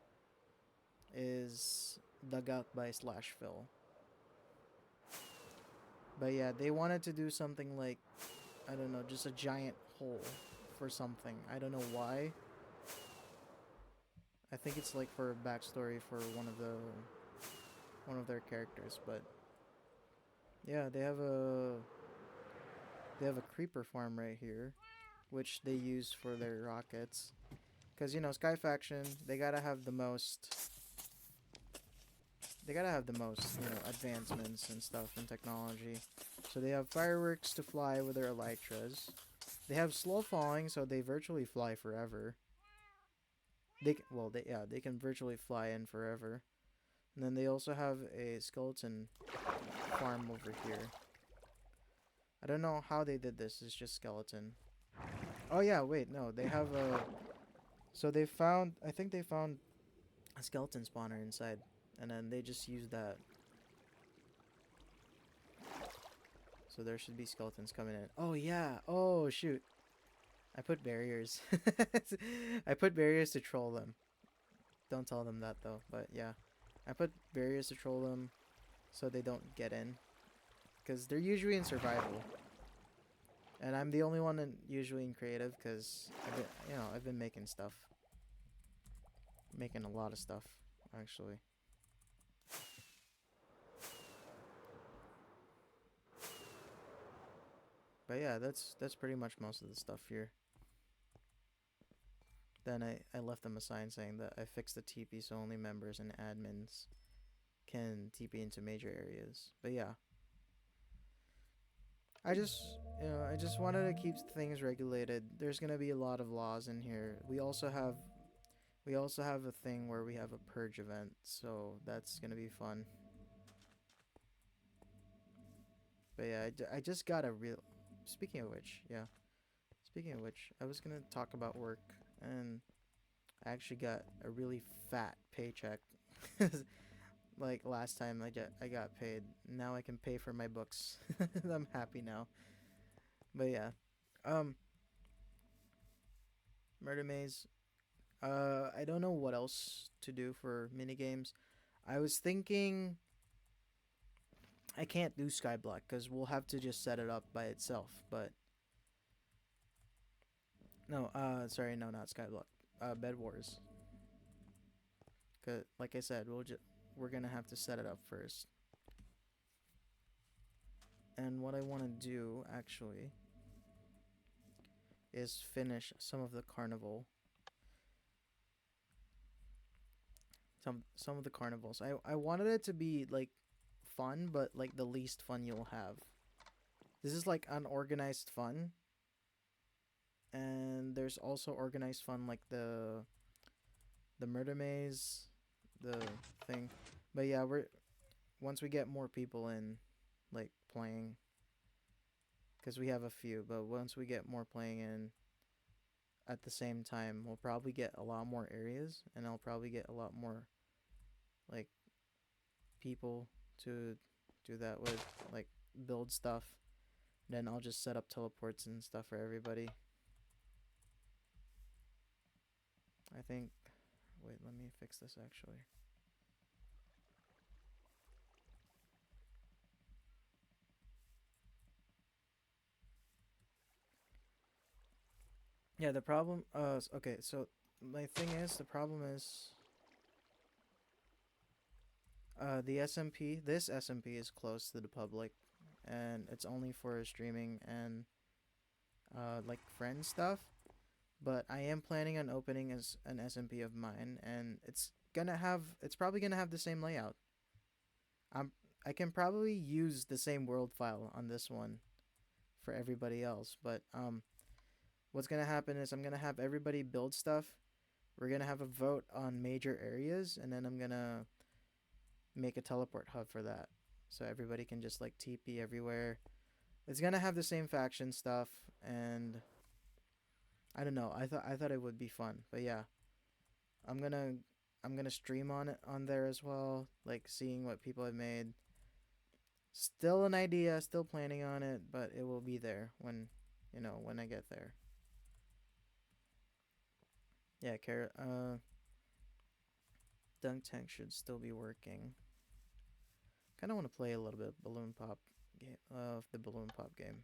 Speaker 1: is dug out by slash fill. But yeah, they wanted to do something like, I don't know, just a giant hole for something. I don't know why. I think it's like for a backstory for one of their characters, but yeah, they have a creeper farm right here, which they use for their rockets. Cause Sky Faction, they gotta have the most advancements and stuff in technology. So they have fireworks to fly with their elytras. They have slow falling, so they virtually fly forever. They can virtually fly in forever. And then they also have a skeleton farm over here. I don't know how they did this. It's just skeleton. Oh yeah, wait, no, they have a. So I think they found a skeleton spawner inside, and then they just used that. So there should be skeletons coming in. Oh yeah. Oh shoot. I put barriers. I put barriers to troll them. Don't tell them that though. But yeah, I put barriers to troll them so they don't get in, because they're usually in survival, and I'm the only one usually in creative because I've been making stuff, making a lot of stuff actually. But yeah, that's pretty much most of the stuff here. Then I left them a sign saying that I fixed the TP so only members and admins can TP into major areas. But yeah, I just wanted to keep things regulated. There's gonna be a lot of laws in here. We also have a thing where we have a purge event, so that's gonna be fun. But yeah, I just got a real. Speaking of which, yeah. Speaking of which, I was gonna talk about work, and I actually got a really fat paycheck. Like last time I got paid. Now I can pay for my books. I'm happy now. But yeah, um, Murder Maze. I don't know what else to do for mini games. I was thinking I can't do Skyblock because we'll have to just set it up by itself. But no, sorry, no, not Skyblock. Bed Wars. Cause like I said, we're gonna have to set it up first. And what I want to do actually is finish some of the carnival. Some of the carnivals. I wanted it to be like fun, but like the least fun you'll have. This is like unorganized fun, and there's also organized fun like the murder maze, the thing. But yeah, we're once we get more people in, like playing, because we have a few. But once we get more playing in at the same time, we'll probably get a lot more areas, and I'll probably get a lot more like people to do that with, like build stuff. Then I'll just set up teleports and stuff for everybody. I think. Wait, let me fix this actually. Yeah, the problem. Okay. So my thing is, the problem is, the SMP. This SMP is closed to the public, and it's only for streaming and like friend stuff. But I am planning on opening as an SMP of mine, and it's probably gonna have the same layout. I'm I can probably use the same world file on this one for everybody else, but what's gonna happen is I'm gonna have everybody build stuff. We're gonna have a vote on major areas, and then I'm gonna make a teleport hub for that, so everybody can just like TP everywhere. It's gonna have the same faction stuff, and I don't know. I thought it would be fun, but yeah, I'm gonna I'm gonna stream on it on there as well, like seeing what people have made. Still an idea, still planning on it, but it will be there when when I get there. Yeah, dunk tank should still be working. Kind of want to play a little bit of balloon pop game of the balloon pop game.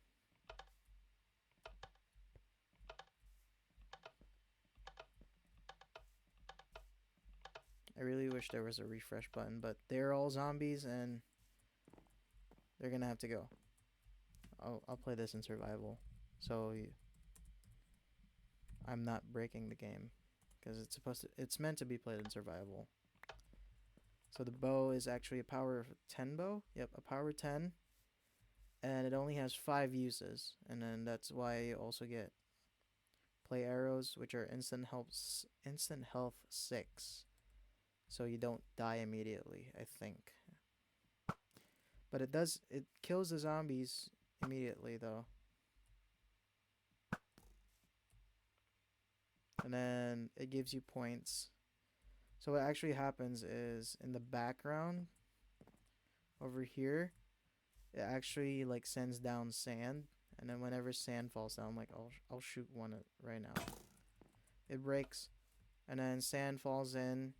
Speaker 1: I really wish there was a refresh button, but they're all zombies and they're gonna have to go. I'll play this in survival, so I'm not breaking the game because it's meant to be played in survival. So the bow is actually a power of 10 bow. Yep, a power 10, and it only has 5 uses, and then that's why you also get play arrows, which are instant health 6. So you don't die immediately, I think. But it kills the zombies immediately though. And then it gives you points. So what actually happens is in the background over here, it actually like sends down sand, and then whenever sand falls down, like I'll shoot one right now. It breaks, and then sand falls in,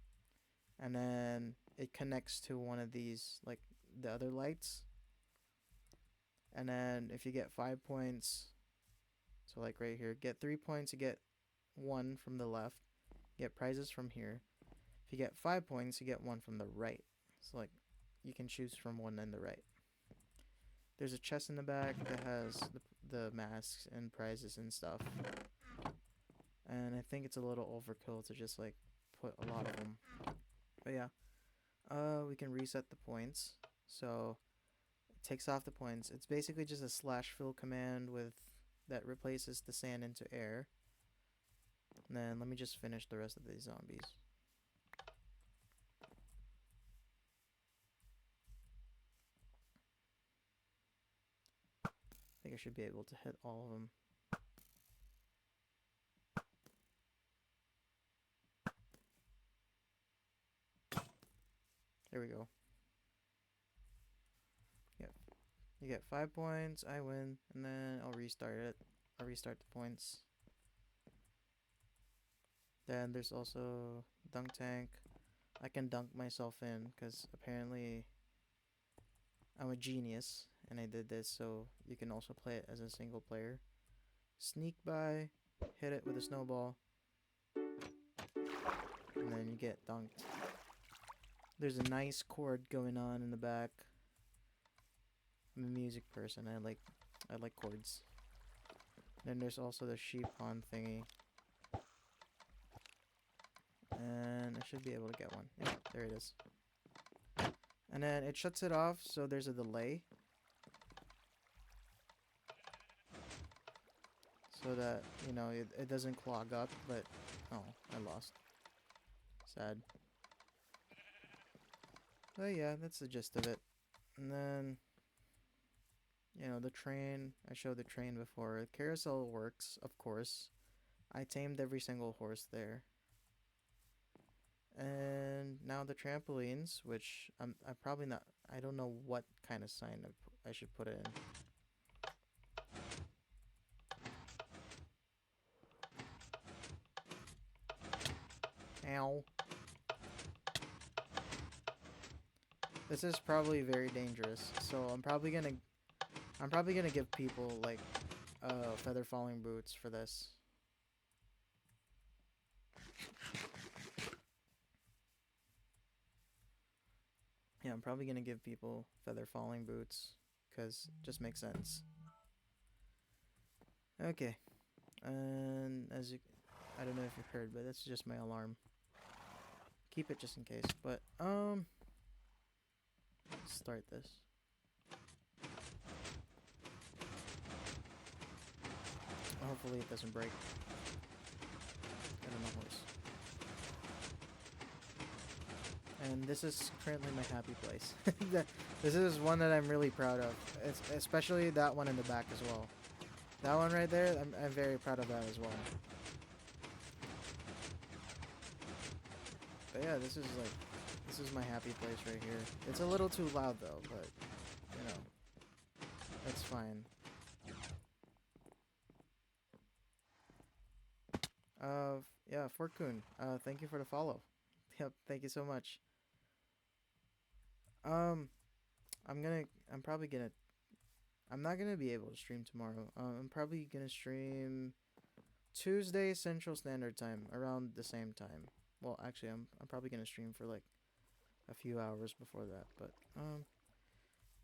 Speaker 1: and then it connects to one of these like the other lights, and then if you get 5 points, so like right here, get 3 points, you get one from the left. Get prizes from here. If you get 5 points, you get one from the right. So like you can choose from one and the right. There's a chest in the back that has the masks and prizes and stuff. And I think it's a little overkill to just like put a lot of them. But yeah, we can reset the points. So it takes off the points. It's basically just a slash fill command with that replaces the sand into air. And then let me just finish the rest of these zombies. I think I should be able to hit all of them. There we go. Yep. You get 5 points, I win, and then I'll restart it. I'll restart the points. Then there's also dunk tank. I can dunk myself in because apparently I'm a genius and I did this, so you can also play it as a single player. Sneak by, hit it with a snowball, and then you get dunked. There's a nice chord going on in the back. I'm a music person. I like chords. Then there's also the sheep pond thingy. And I should be able to get one. Yeah, there it is. And then it shuts it off, so there's a delay. So that, you know, it doesn't clog up, but... Oh, I lost. Sad. But yeah, that's the gist of it. And then... You know, the train. I showed the train before. The carousel works, of course. I tamed every single horse there. And now the trampolines, which I'm probably not... I don't know what kind of sign I should put it in. Ow. This is probably very dangerous, so I'm probably gonna give people like feather falling boots for this. Yeah, I'm probably gonna give people feather falling boots because it just makes sense. Okay, and I don't know if you heard, but that's just my alarm. Keep it just in case. But start this. Hopefully it doesn't break. I don't know, horse. And this is currently my happy place. This is one that I'm really proud of. It's especially that one in the back as well. That one right there, I'm very proud of that as well. But yeah, this is my happy place right here. It's a little too loud though, but you know, that's fine. Yeah, Fortune. Thank you for the follow. Yep, thank you so much. Um, I'm gonna, I'm probably gonna, I'm not gonna be able to stream tomorrow. I'm probably gonna stream Tuesday Central Standard Time around the same time. Well, actually, I'm probably gonna stream for like a few hours before that, but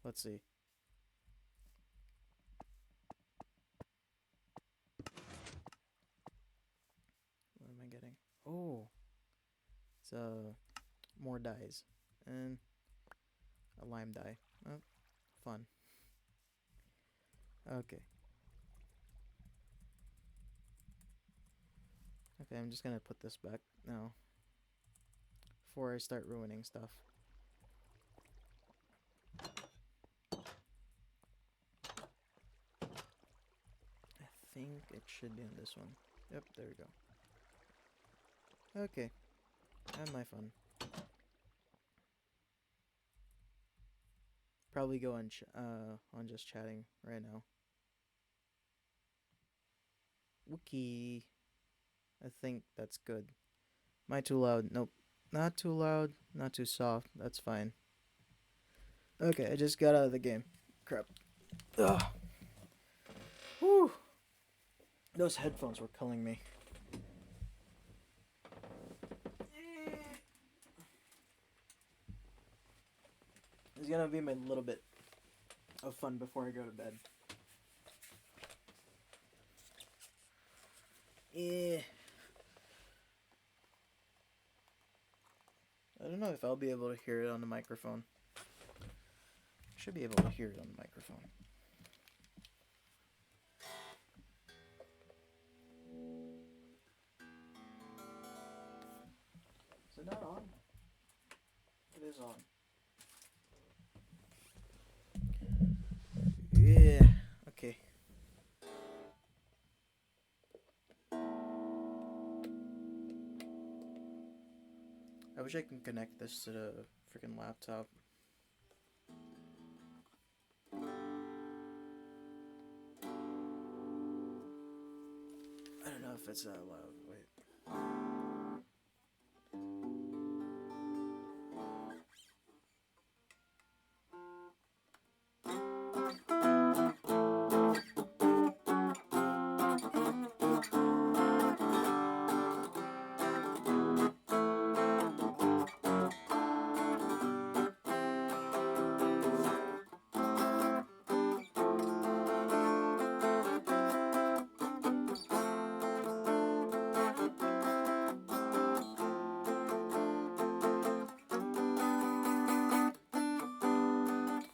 Speaker 1: let's see. What am I getting? Oh, it's more dies and a lime die. Oh, fun. Okay. Okay, I'm just gonna put this back now before I start ruining stuff. I think it should be on this one. Yep, there we go. Okay, and my fun. Probably go on just chatting right now. Wiki. I think that's good. Am I too loud? Nope. Not too loud. Not too soft. That's fine. Okay, I just got out of the game. Crap. Ugh. Whew. Those headphones were killing me. It's gonna be my little bit of fun before I go to bed. Yeah. I don't know if I'll be able to hear it on the microphone. Should be able to hear it on the microphone. Is it not on? It is on. Yeah. Okay. I wish I can connect this to the freaking laptop. I don't know if it's that loud. Wait.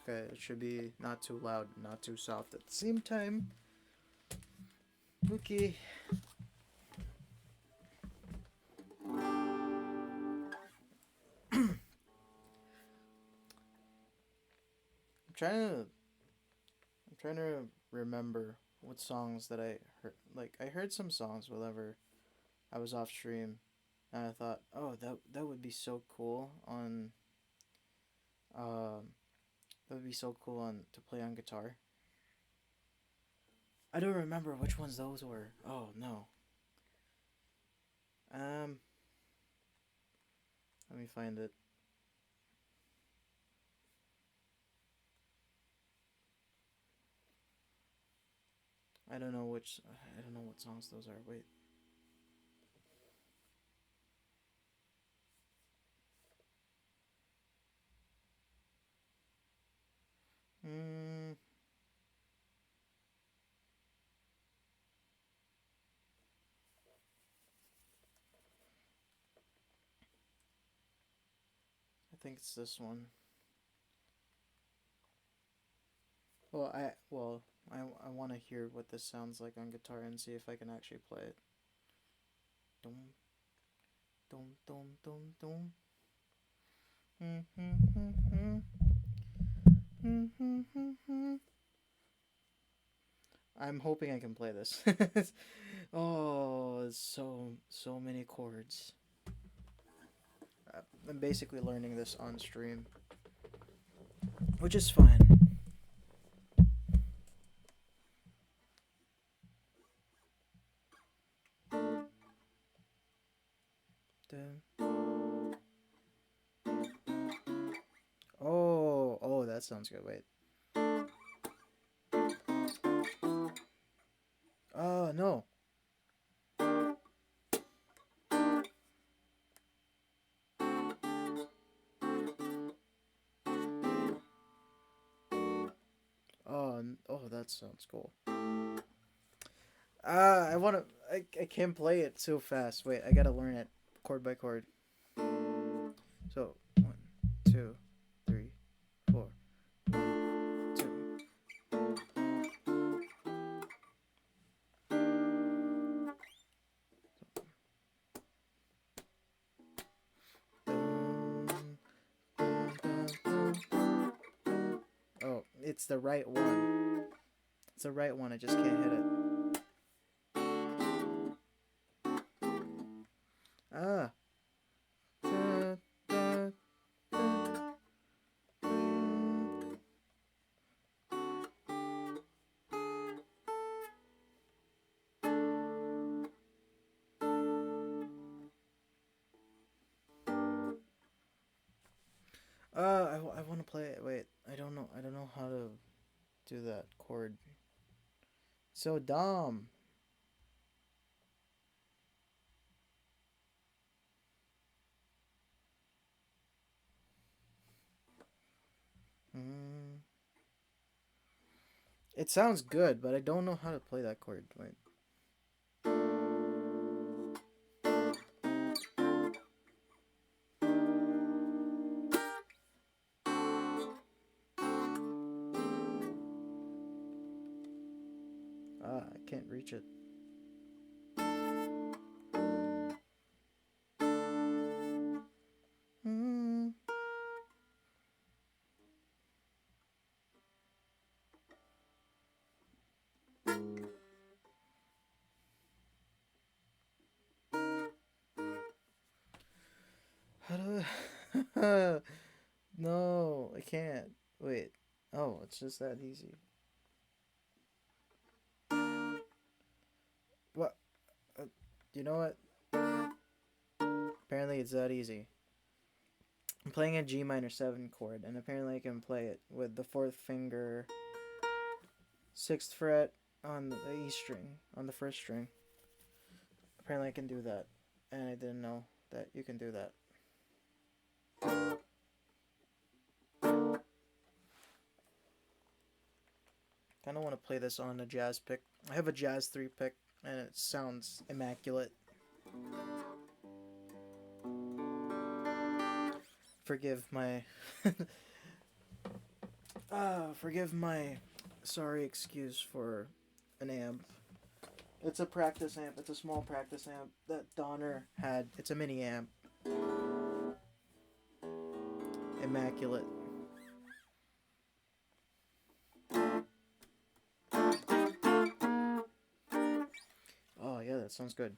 Speaker 1: Okay, it should be not too loud, not too soft at the same time. Okay. I'm trying to remember what songs that I heard. Like I heard some songs whenever I was off stream, and I thought, oh, that would be so cool on um that would be so cool on to play on guitar. I don't remember which ones those were. Oh no. Um, let me find it. I don't know which. I don't know what songs those are. Wait. Hmm. I think it's this one. I want to hear what this sounds like on guitar and see if I can actually play it. Dum dum dum dum dum. Hmm hmm hmm hmm hmm hmm hmm hmm. I'm hoping I can play this. Oh, it's so many chords. I'm basically learning this on stream, which is fine. Dun. Oh, that sounds good. Wait. Oh no. Oh, that sounds cool. I wanna. I can't play it so fast. Wait, I gotta learn it chord by chord. So 1, 2, 3, 4. 2. Dun, dun, dun, dun. Oh, it's the right one. It's the right one. I just can't hit it. Ah. Da, da, da, da. I want to play it. Wait, I don't know. I don't know how to do that chord. So dumb. Mm. It sounds good, but I don't know how to play that chord. Wait. I can't reach it. Mm. How do I... No, I can't. Wait. Oh, it's just that easy. What? Uh, you know what? Apparently it's that easy. I'm playing a G minor 7 chord, and apparently I can play it with the fourth finger, 6th fret on the E string, on the first string. Apparently I can do that, and I didn't know that you can do that. I don't want to play this on a jazz pick. I have a jazz 3 pick, and it sounds immaculate. Forgive my. Forgive my sorry excuse for an amp. It's a practice amp. It's a small practice amp that Donner had. It's a mini amp. Immaculate. Oh, yeah, that sounds good.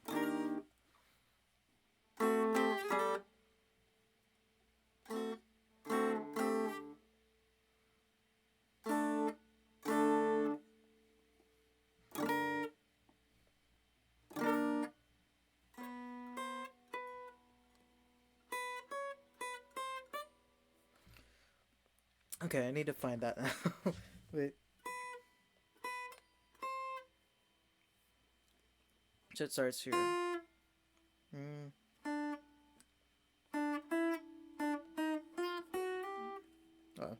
Speaker 1: Okay, I need to find that now. Wait. So it starts here. Mm. Oh.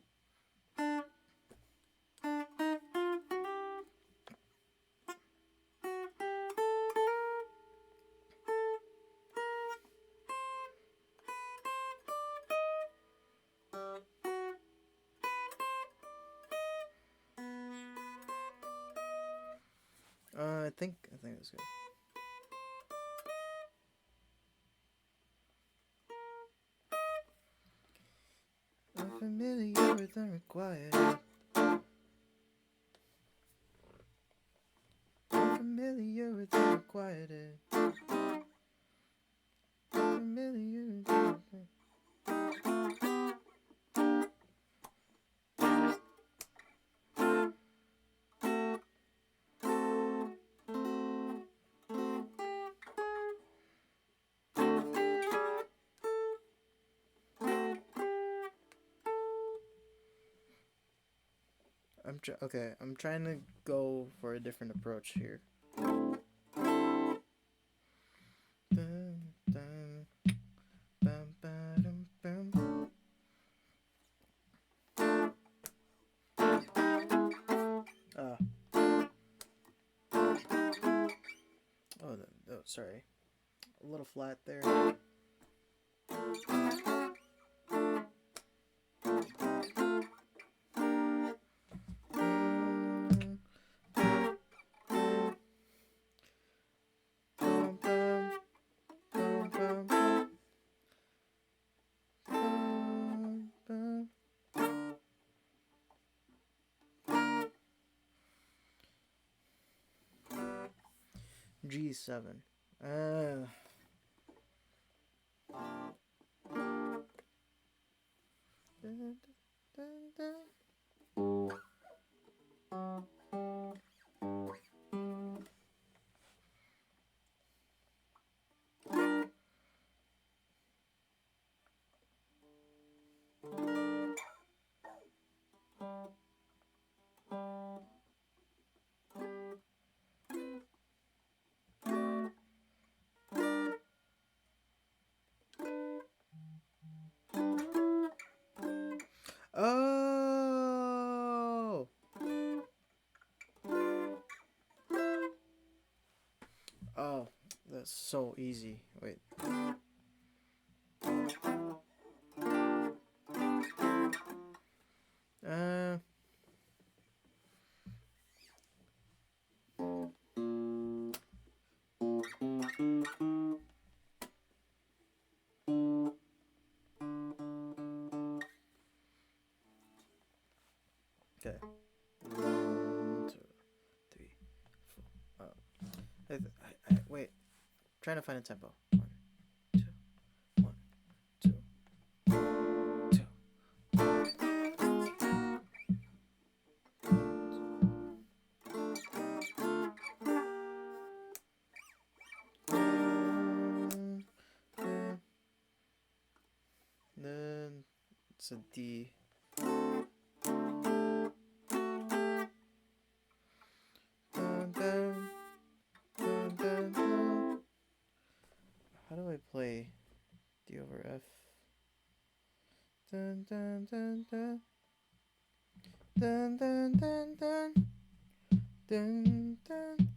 Speaker 1: I think it's good. I'm familiar with unrequited. I'm familiar with unrequited. I'm familiar with unrequited. Okay. I'm trying to go for a different approach here. Dun, dun, bum, ba-dum, bum. Ah. Oh, sorry. A little flat there. Mm, bum, bum, bum, bum, bum, bum. G7. Uh, dun, dun, dun. That's so easy. Wait. Uh. Okay. One, two, three, four. Wait. Trying to find a tempo. One, two, one, two, two. Then it's a D. Dun, dun, dun, dun, dun. How do I play D over F? Dun dun dun dun dun dun dun dun dun dun.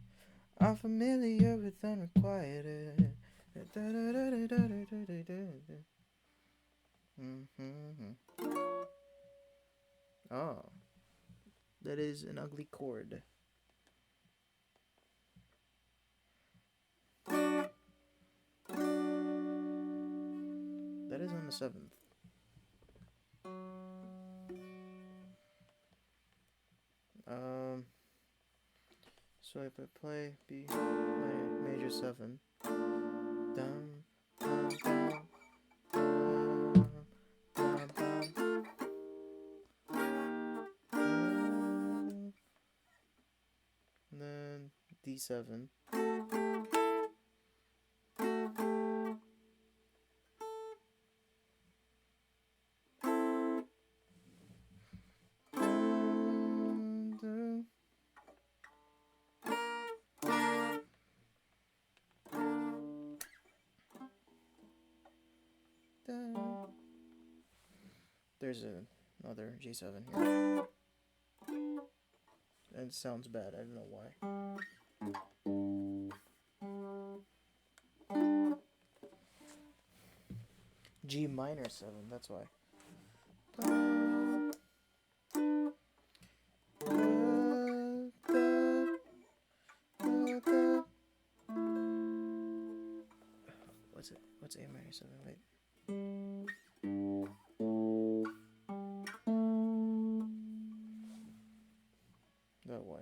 Speaker 1: I'm familiar with unrequited. Oh, that is an ugly chord. That is on the seventh. So if I play B major seven, dum dum dum dum dum dum, and then D7. There's another G7 here. And it sounds bad, I don't know why. G minor 7, that's why. What's A minor 7? Wait. That way.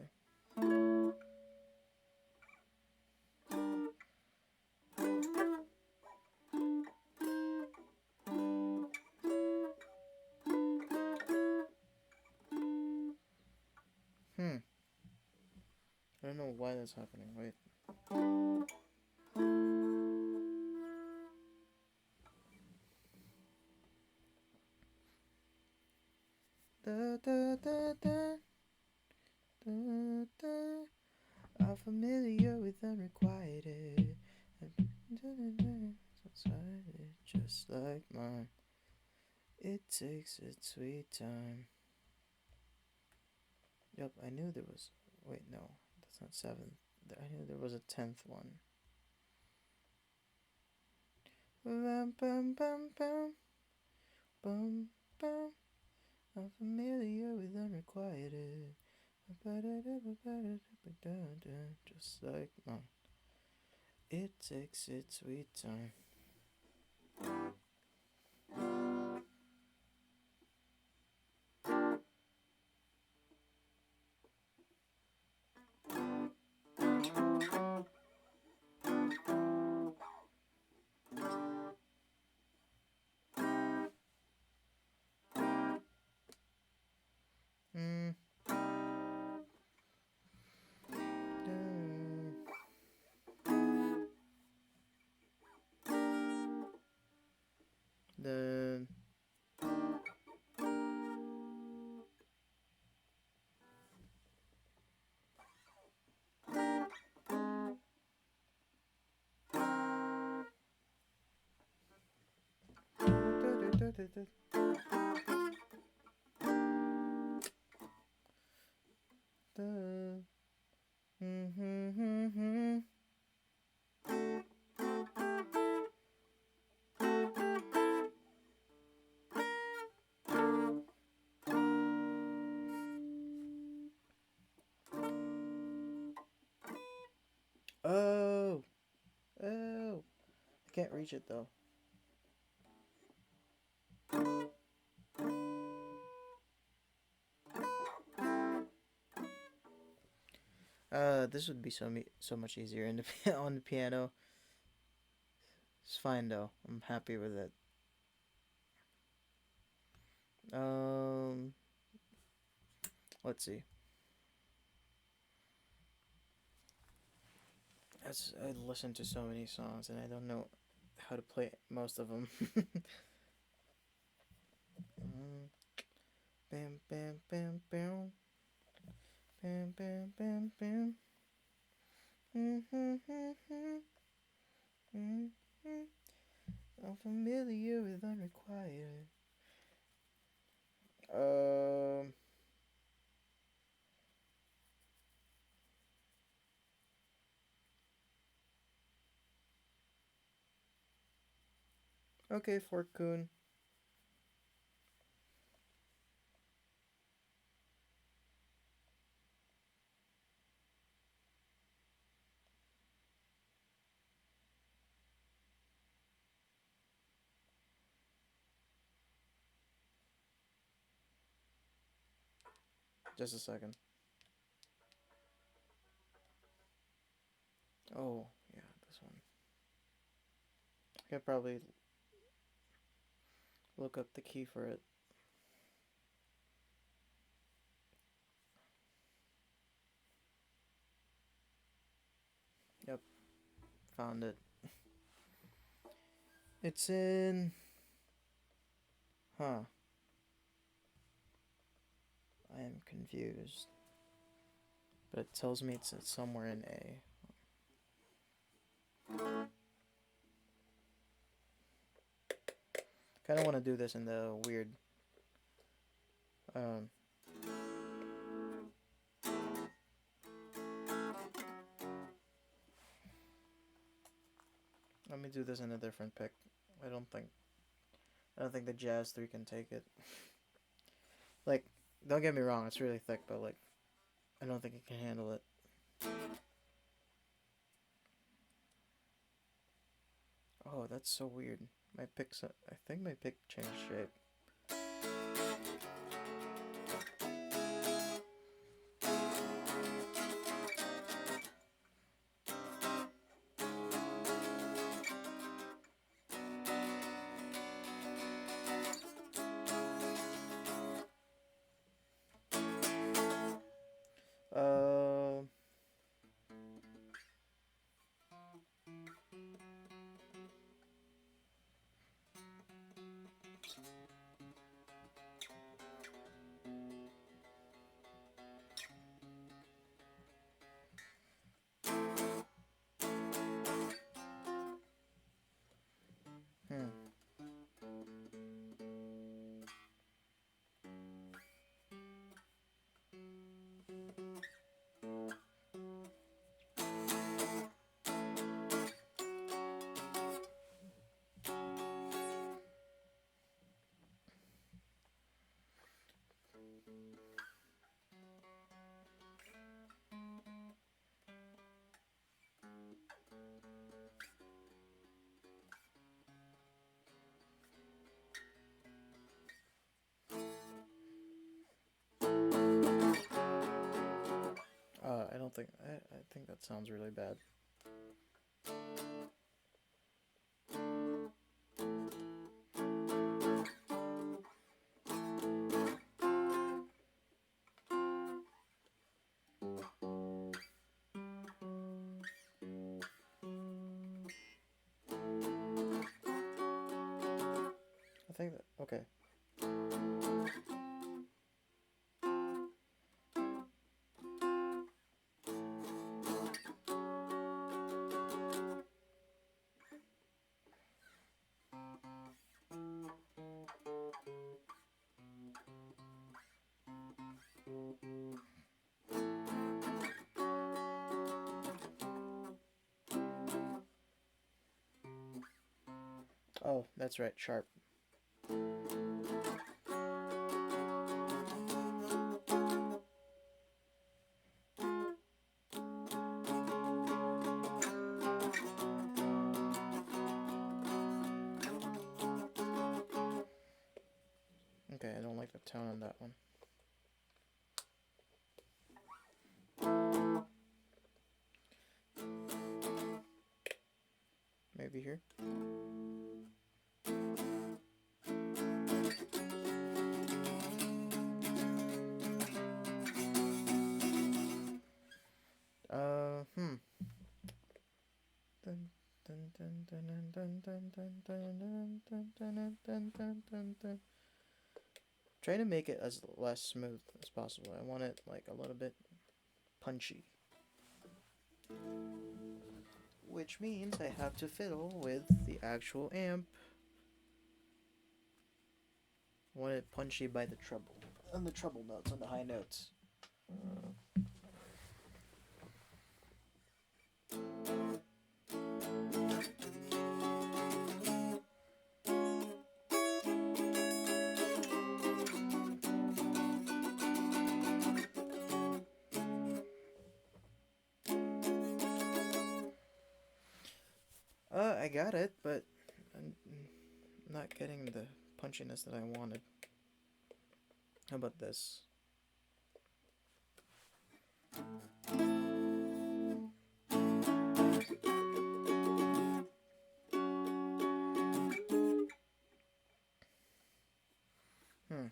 Speaker 1: I don't know why that's happening. Wait. Da, da, da, da, da, da. I'm familiar with unrequited. Just like mine. It takes its sweet time. Yep, I knew there was. Wait, no, that's not 7th. I knew there was a 10th one. Bum, bum, bum, bum, bum, bum. I'm familiar with unrequited. Just like mine. It takes its sweet time. Mm. Then Oh, oh. I can't reach it though. This would be so much easier in the on the piano. It's fine though. I'm happy with it. Um, let's see. I listen to so many songs and I don't know how to play most of them. Bam, bam, bam, bam, bam, bam, bam, bam. I'm familiar with unrequired. Um. Okay, Fortune. Just a second. Oh, yeah, this one. I could probably look up the key for it. Yep, found it. It's in. Huh. I am confused. But it tells me it's somewhere in A. Kind of want to do this in the weird. Um. Let me do this in a different pick. I don't think. I don't think the Jazz 3 can take it. Like, don't get me wrong, it's really thick, but like, I don't think it can handle it. Oh, that's so weird. My pick's. I think my pick changed shape. Uh. Hmm. I don't think. I think that sounds really bad. I think that. Okay. Oh, that's right. Sharp. tone on that one. Maybe here. Hmm. Dun, dun, dun, dun, dun, dun, dun, dun, dun, dun, dun, dun, dun, dun, dun. Try to make it as less smooth as possible. I want it like a little bit punchy. Which means I have to fiddle with the actual amp. I want it punchy by the treble. On the treble notes, on the high notes. I got it, but I'm not getting the punchiness that I wanted. How about this? Hmm.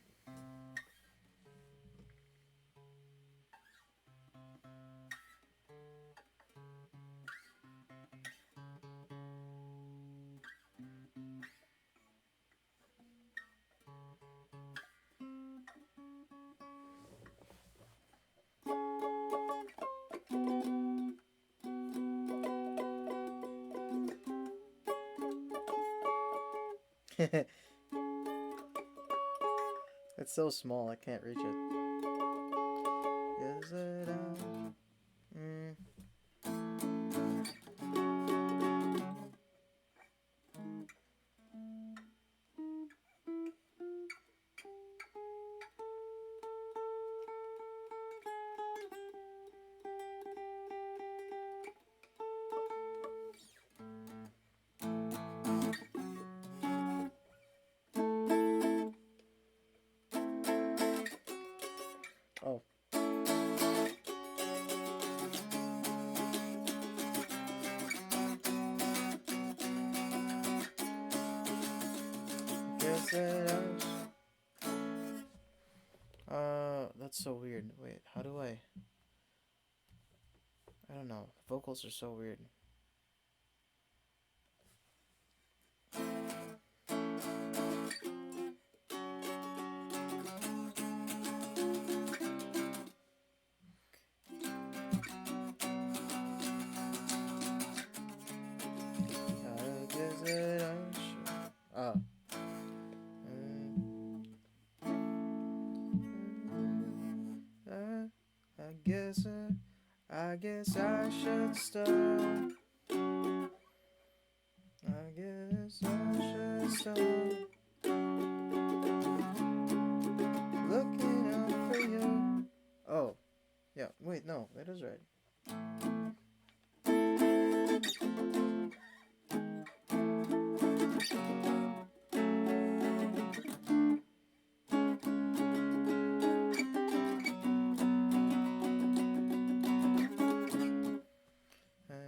Speaker 1: It's so small, I can't reach it. Is it mm. Oh. Guess it that's so weird. Wait, how do I don't know. Vocals are so weird. Guess it oh. I guess I should stop. I guess I should stop looking out for you. Oh, yeah. Wait, no, that is right. I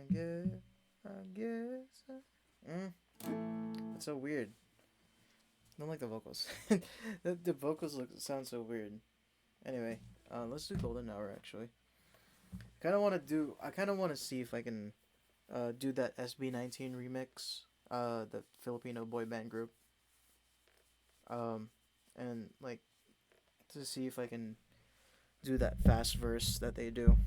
Speaker 1: guess. That's so weird. I don't like the vocals. The vocals sound so weird. Anyway, let's do Golden Hour actually. I kind of want to see if I can do that SB19 remix, the Filipino boy band group. And like to see if I can do that fast verse that they do.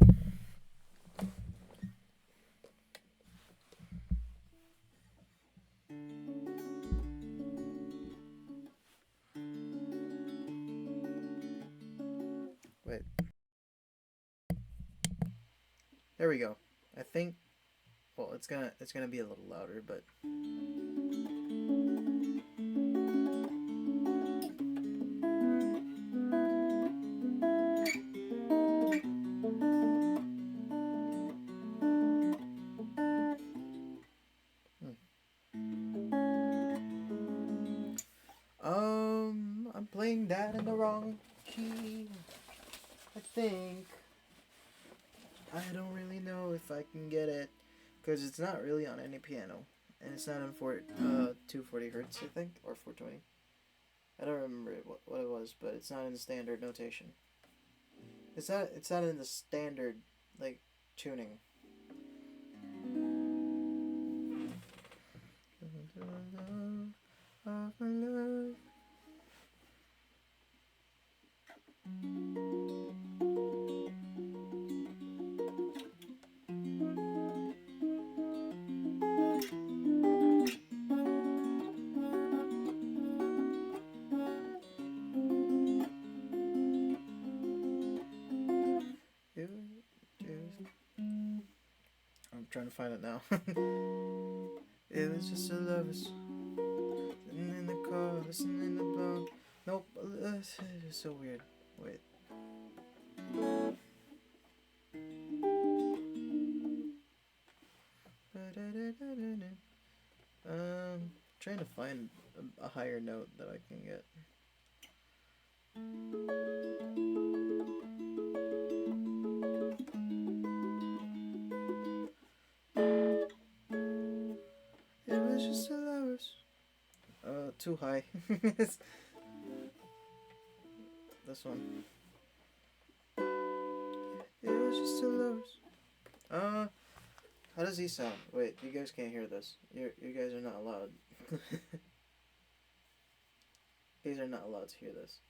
Speaker 1: Wait. There we go. I think well, it's gonna be a little louder, but I'm playing that in the wrong key. I think. I don't really know if I can get it. Because it's not really on any piano. And it's not on 240 hertz, I think, or 420. I don't remember what it was, but it's not in the standard notation. It's not in the standard like tuning. Of my love. It I'm trying to find it now. It was just a lovers sitting in the car, listening to blow. Nope, it's so weird. Wait. Trying to find a higher note that I can get. It was just a lovers. Too high. This one. It was just a lovers. How does he sound? Wait, you guys can't hear this. You guys are not allowed. You guys are not allowed to hear this.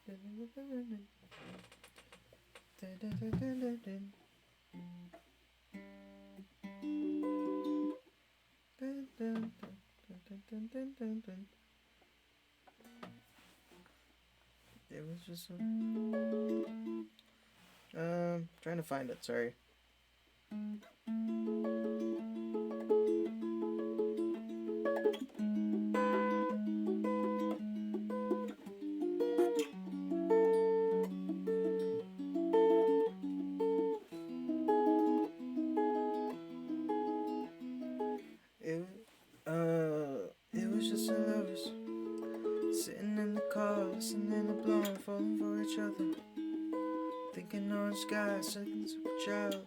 Speaker 1: It was just trying to find it, sorry. It it was just a lovers sitting in the car, listening to blowing, falling for each other. Thinking orange skies, thinking super child,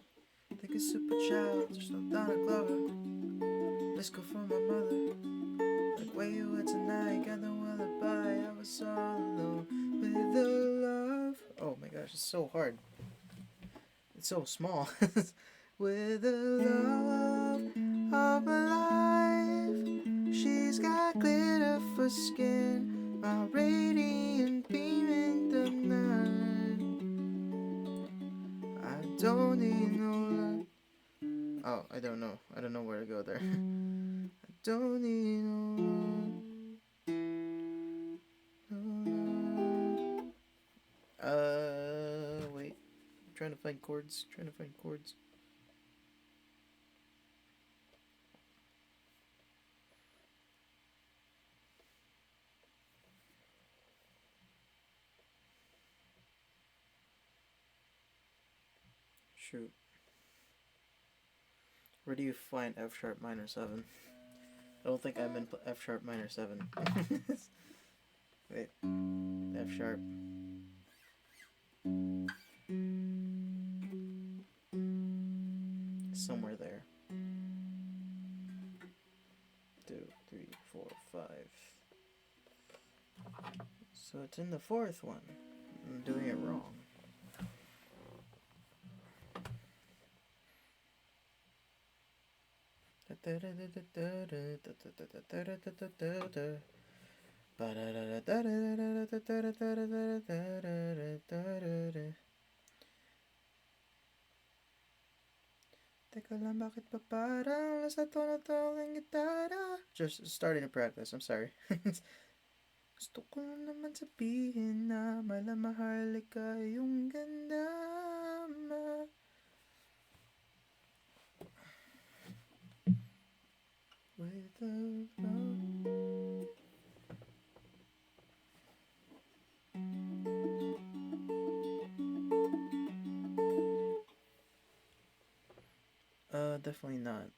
Speaker 1: thinking super child, just no Donna Glover. Let's go for my mother. Like where you were tonight, got no alibi. I was all alone with the love. Oh my gosh, it's so hard. It's so small. With the love of my life, she's got glitter for skin, my radiant beaming the night. I don't need no love. Oh, I don't know. I don't know where to go there. I don't need no love. No love. Wait. I'm trying to find chords. Shoot. Where do you find F sharp minor 7? I don't think I'm in F sharp minor 7. Wait. F sharp. Somewhere there. 2, 3, 4, 5. So it's in the fourth one. I'm doing it wrong. Teka lang, bakit pa parang nasa tono to ang gitara? Just starting to practice, I'm sorry. Gusto ko naman sabihin na mahalika yung ganda ma. With the love. Definitely not.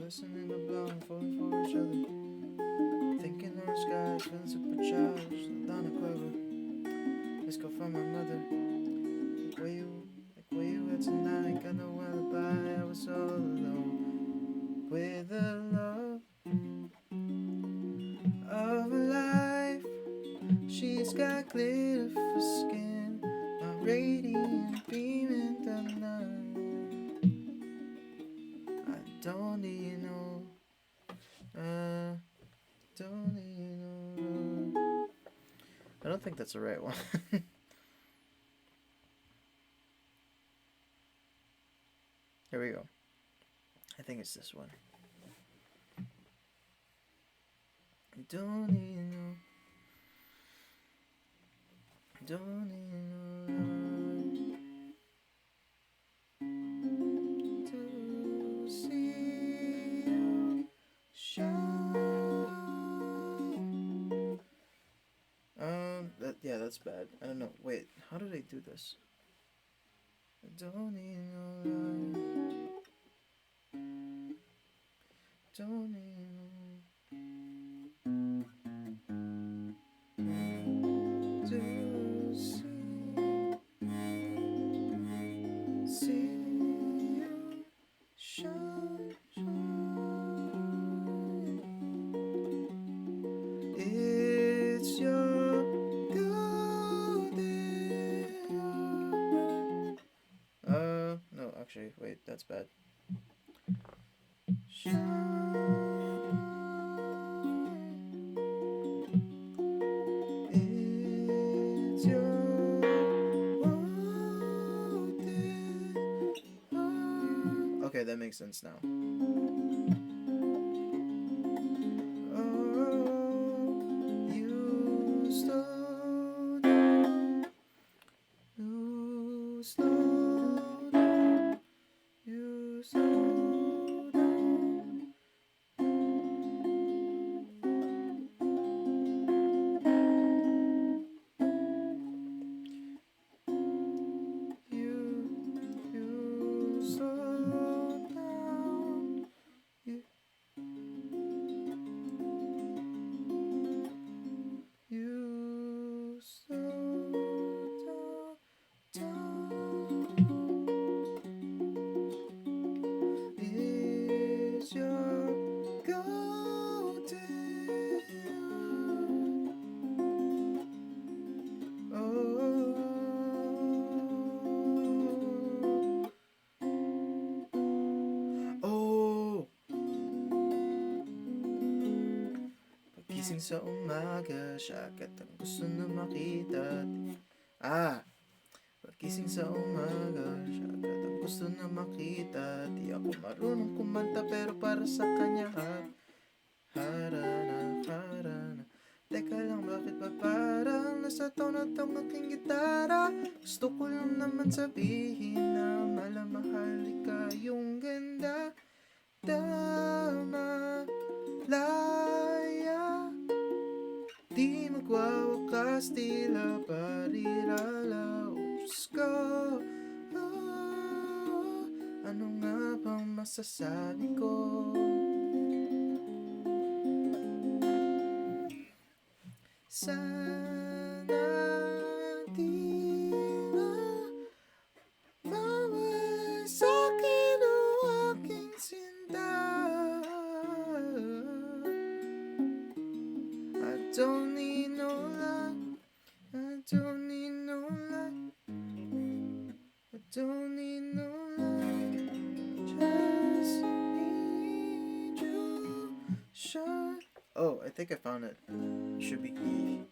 Speaker 1: listening to blowing, falling for each other. Thinking orange skies, feeling supercharged. Donna Clover, let's go find my mother. Like where you at tonight? Got no alibi. I was all alone with the love of a life. She's got glitter for skin, my radiant beaming the night. I don't need no, don't need no. I don't think that's the right one. Here we go. I think it's this one. I don't need no. Don't need no to see you shine. That's bad. I don't know. Wait, how did I do this? I don't need no light. Don't need no to see you shine, shine. It's your golden hour. No, actually, wait, that's bad. Shine. It's your golden hour. Okay, that makes sense now. Oh, you slow down. You slow down. You slow down. You slow down. You slow down. Is your golden oh. Pagising sa umaga, siya agad ang gusto na makita. Pagising sa umaga, siya agad ang gusto na makita. Di ako marunong kumanta pero para sa kanya harana, harana. Teka lang, bakit ba parang nasa tono tong aking gitara? Gusto ko lang naman sabihin na malamahal ka yung ganda. Tama, laya, di magwawakas, tila parirala. Diyos ko, ano nga bang masasabi ko? Sana di na mawala sa'kin ang aking sinta. I don't need no light. I don't need no light. I don't need no light. Just need you shine. Oh, I think I found it. It should be E.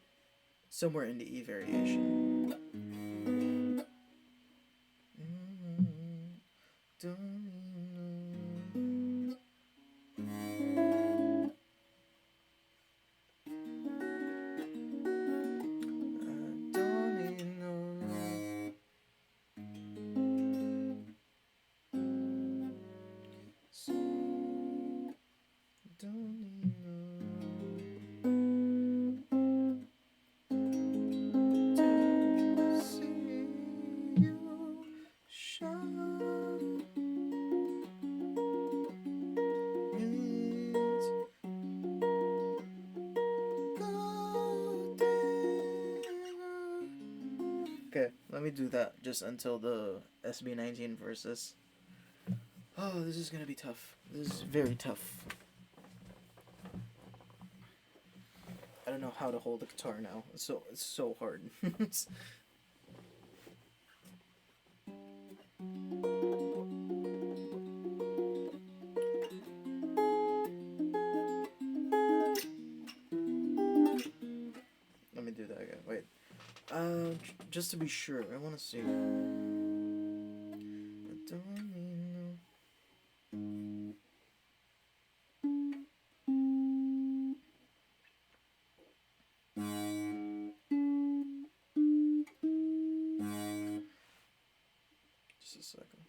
Speaker 1: Somewhere in the E variation. Don't need no. Don't need no. Don't need no. let me do that just until the SB19 versus. Oh, this is gonna be tough. This is very tough. I don't know how to hold the guitar now. It's so hard. Let me do that again. Wait. Just to be sure, I want to see. I don't need no. Just a second.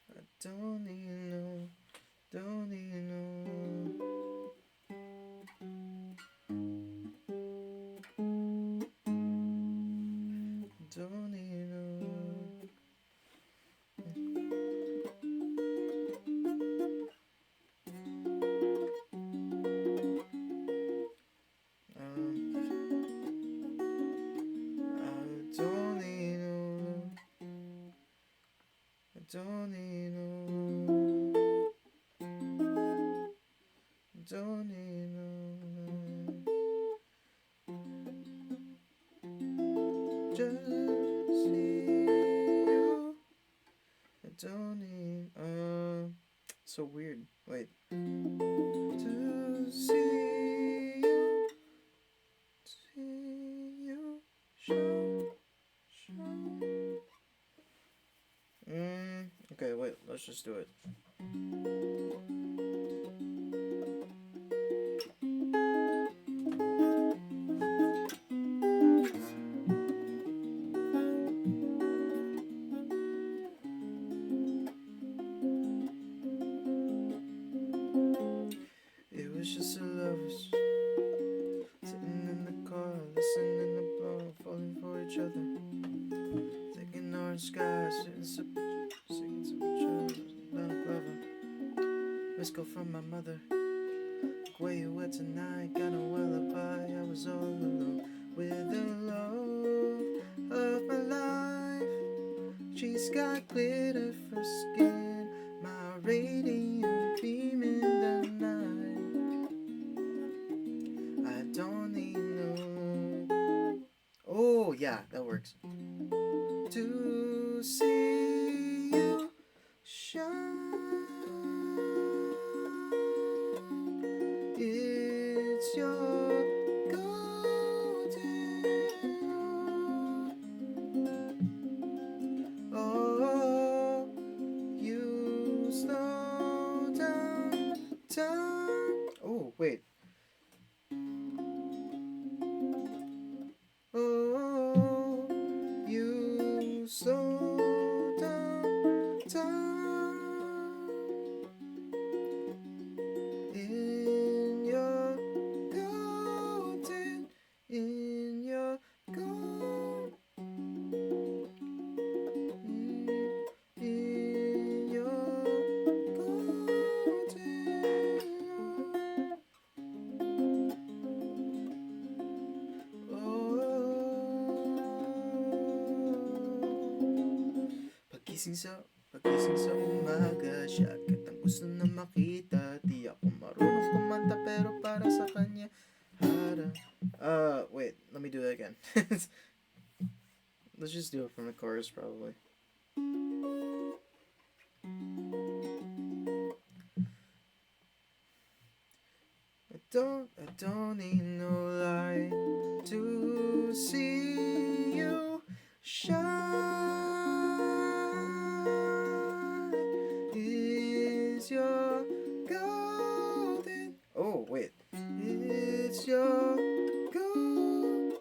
Speaker 1: I don't need no. Don't need no. Don't need no. I don't need no. I don't need no. Don't need no. Just see you. I don't need. So weird. Wait. To see you. See you. Show. Show. Okay, wait. Let's just do it. It was just a lovers sitting in the car, listening to blow, falling for each other, thinking orange skies, singing to each other, down Glover. Let's go from my mother. Where you at tonight? Got no alibi. I was all alone with the love of my life. She's got glitter for skin, my radiant beam in the night. I don't need no. Oh yeah, that works. To see you shine. It's your golden hour. Oh, you slow down time. Oh, wait. Oh, you slow down time. In your golden, in your gold, in your golden. Pagising sa umaga, siya agad ang gusto na makita. Di ako marunong kumanta pero para sa kanya hara. Wait, let me do that again. Let's just do it from the chorus probably. I don't need no light to see you shine. Is your golden. Oh, wait. It's your golden.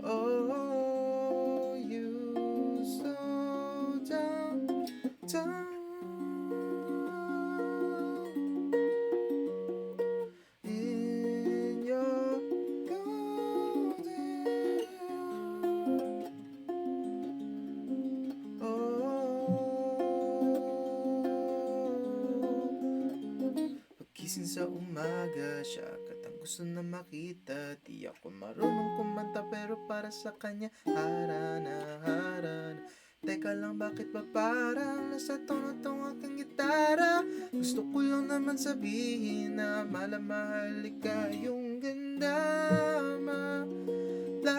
Speaker 1: Oh, you slow down time. In your umaga siya katang gusto na makita. Di ako marunong kumanta pero para sa kanya harana, harana. Teka lang, bakit ba parang nasa tono tong aking gitara? Gusto ko lang naman sabihin na malamahal ka yung ganda malaya.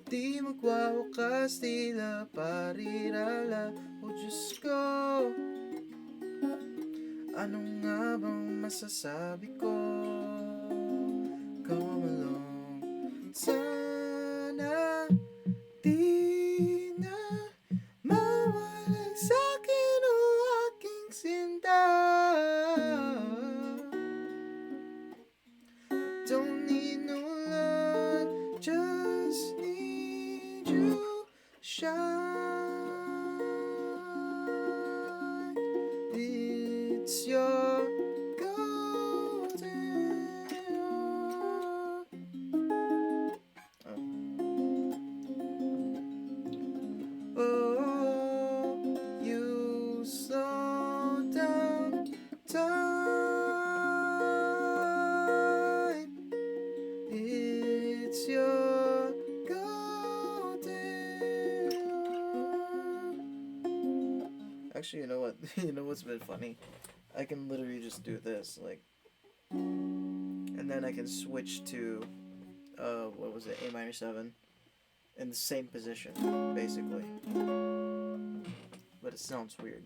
Speaker 1: Di magwawakas tila parirala. O Diyos ko, ano nga bang masasabi ko? Come along. Sana di na mawala sa'kin o aking sinta. Don't need no love, just need you shine. It's your golden hour. Oh, you slow down time. It's your golden hour. Actually, you know what? You know what's been funny? I can literally just do this, like, and then I can switch to, what was it, A minor 7, in the same position, basically. But it sounds weird.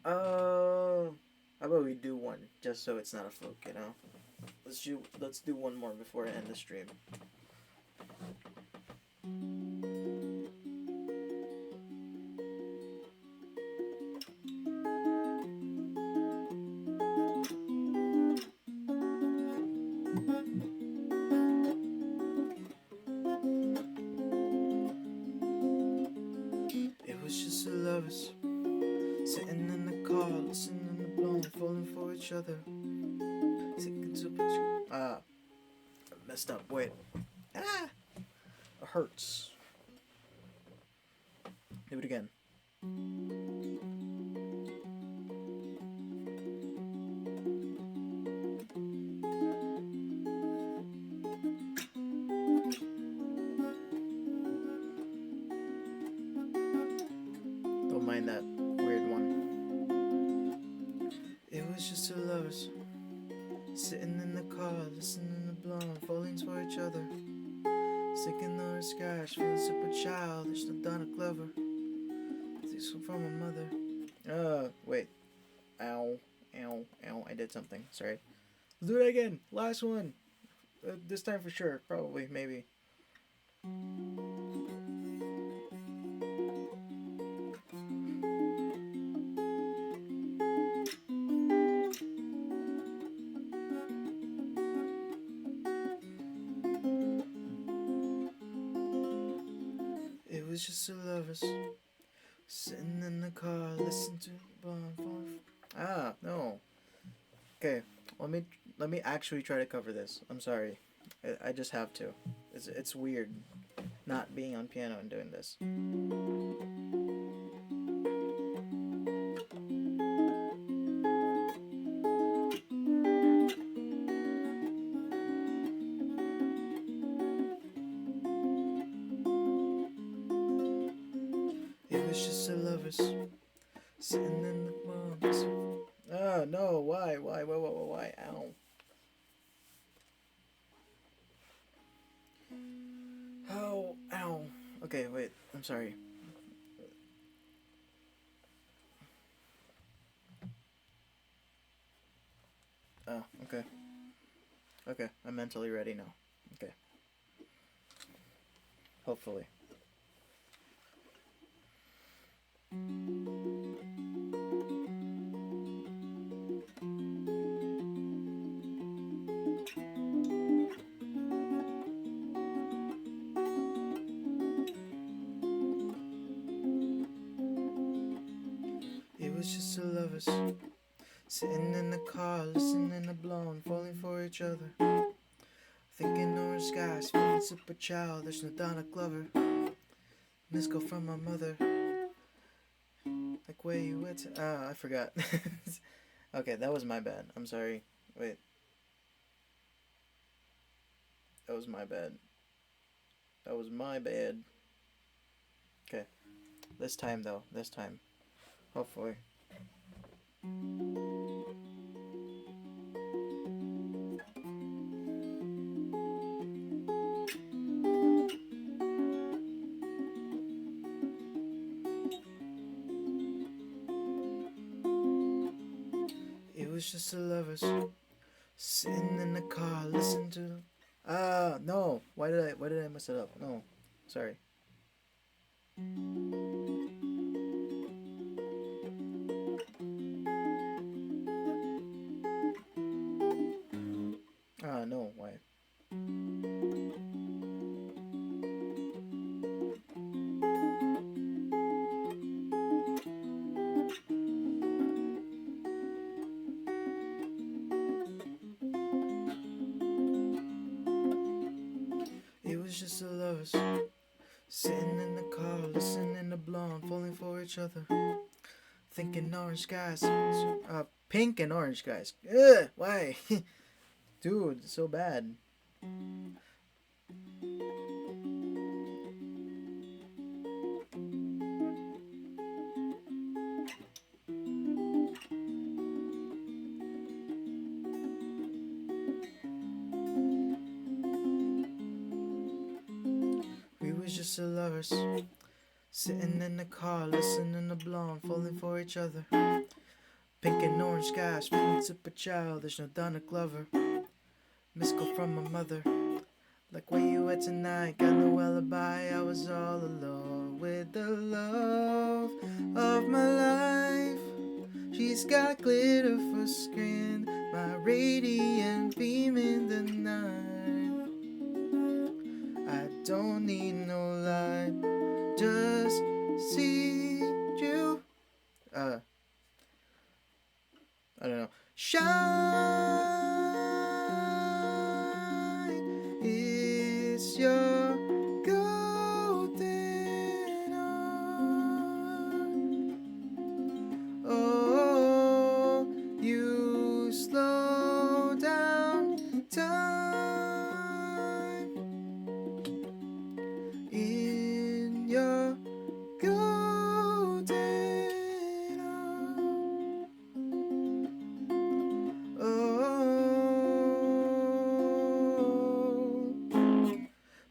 Speaker 1: How about we do one, just so it's not a fluke, you know? Let's do one more before I end the stream. It was just the lovers sitting in the car, listening to blowing, falling for each other. Sticking to I messed up. Wait. Ah! It hurts. Do it again. Don't mind that weird one. It was just two lovers sitting in the car, listening to blonde, falling for each other. Sticking on her scratch, feeling super childish, no Donna Glover. This one from my mother. Wait. Ow. Ow. Ow. I did something. Sorry. Let's do it again. Last one. This time for sure. Probably. Maybe. It was just two lovers sitting in the car, listening to blonde. No. Okay, let me actually try to cover this. I'm sorry, I just have to. It's weird, not being on piano and doing this. It was just the lovers sitting in the box. No, why? Ow. Ow. Okay, wait, I'm sorry. Oh, okay. Okay, I'm mentally ready now. Okay. Hopefully. It was just the lovers sitting in the car, listening to blonde, falling for each other. Thinking orange skies, feeling super childish, no Donna Glover. Miss go from my mother. Like where you went? I forgot. Okay, that was my bad. I'm sorry. Wait, that was my bad. That was my bad. Okay, this time though. This time, hopefully. It was just the lovers sitting in the car, listening to. Ah, no. Why did I mess it up? No, sorry. Ah, no. Why? It was just the lovers sitting in the car, listening to blonde, falling for each other, thinking orange skies. Pink and orange skies. Ugh, why? Dude, so bad. We was just the lovers sitting in the car, listening to blonde, falling for each other. Pink and orange skies, feeling super childish, no Donna Glover. Missed call from my mother. Like where you at tonight? Got no alibi. I was all alone with the love of my life. She's got glitter for skin, my radiant beam in the night. I don't need no light, just see you. Uh, I don't know. Shine, it's your golden hour. Oh, you slow down time in your golden hour. Oh,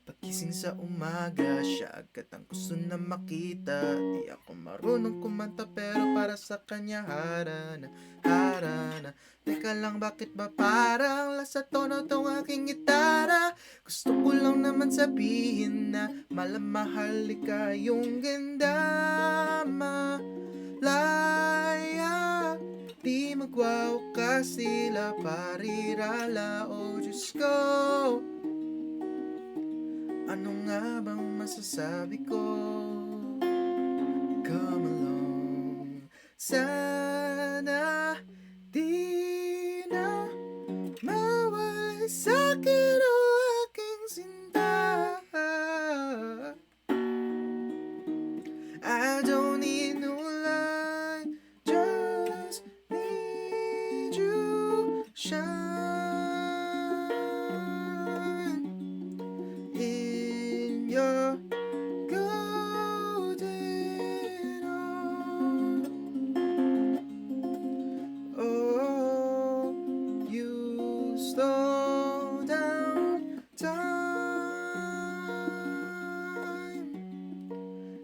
Speaker 1: pagising sa umaga, siya agad ang gusto na makita. Di ako marunong kumanta pero para sa kanya harana, harana. Teka lang, bakit ba parang lasa tono tong aking gitara? Gusto ko lang naman sabihin na malamahal ka yung ganda, malaya. Di magwawakas sila parirala, oh Diyos ko. Ano nga bang masasabi ko? Come along. Sana di na mawala sa'kin o aking sinta. I don't need no light, just need you shine in your golden hour. Oh, you slow down time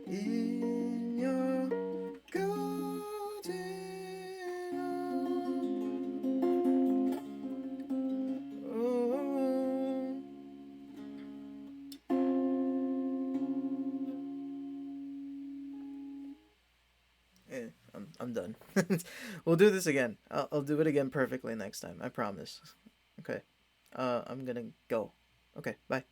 Speaker 1: in your golden hour. Oh. I'm done. We'll do this again. I'll do it again perfectly next time. I promise. Okay. I'm gonna go. Okay. Bye.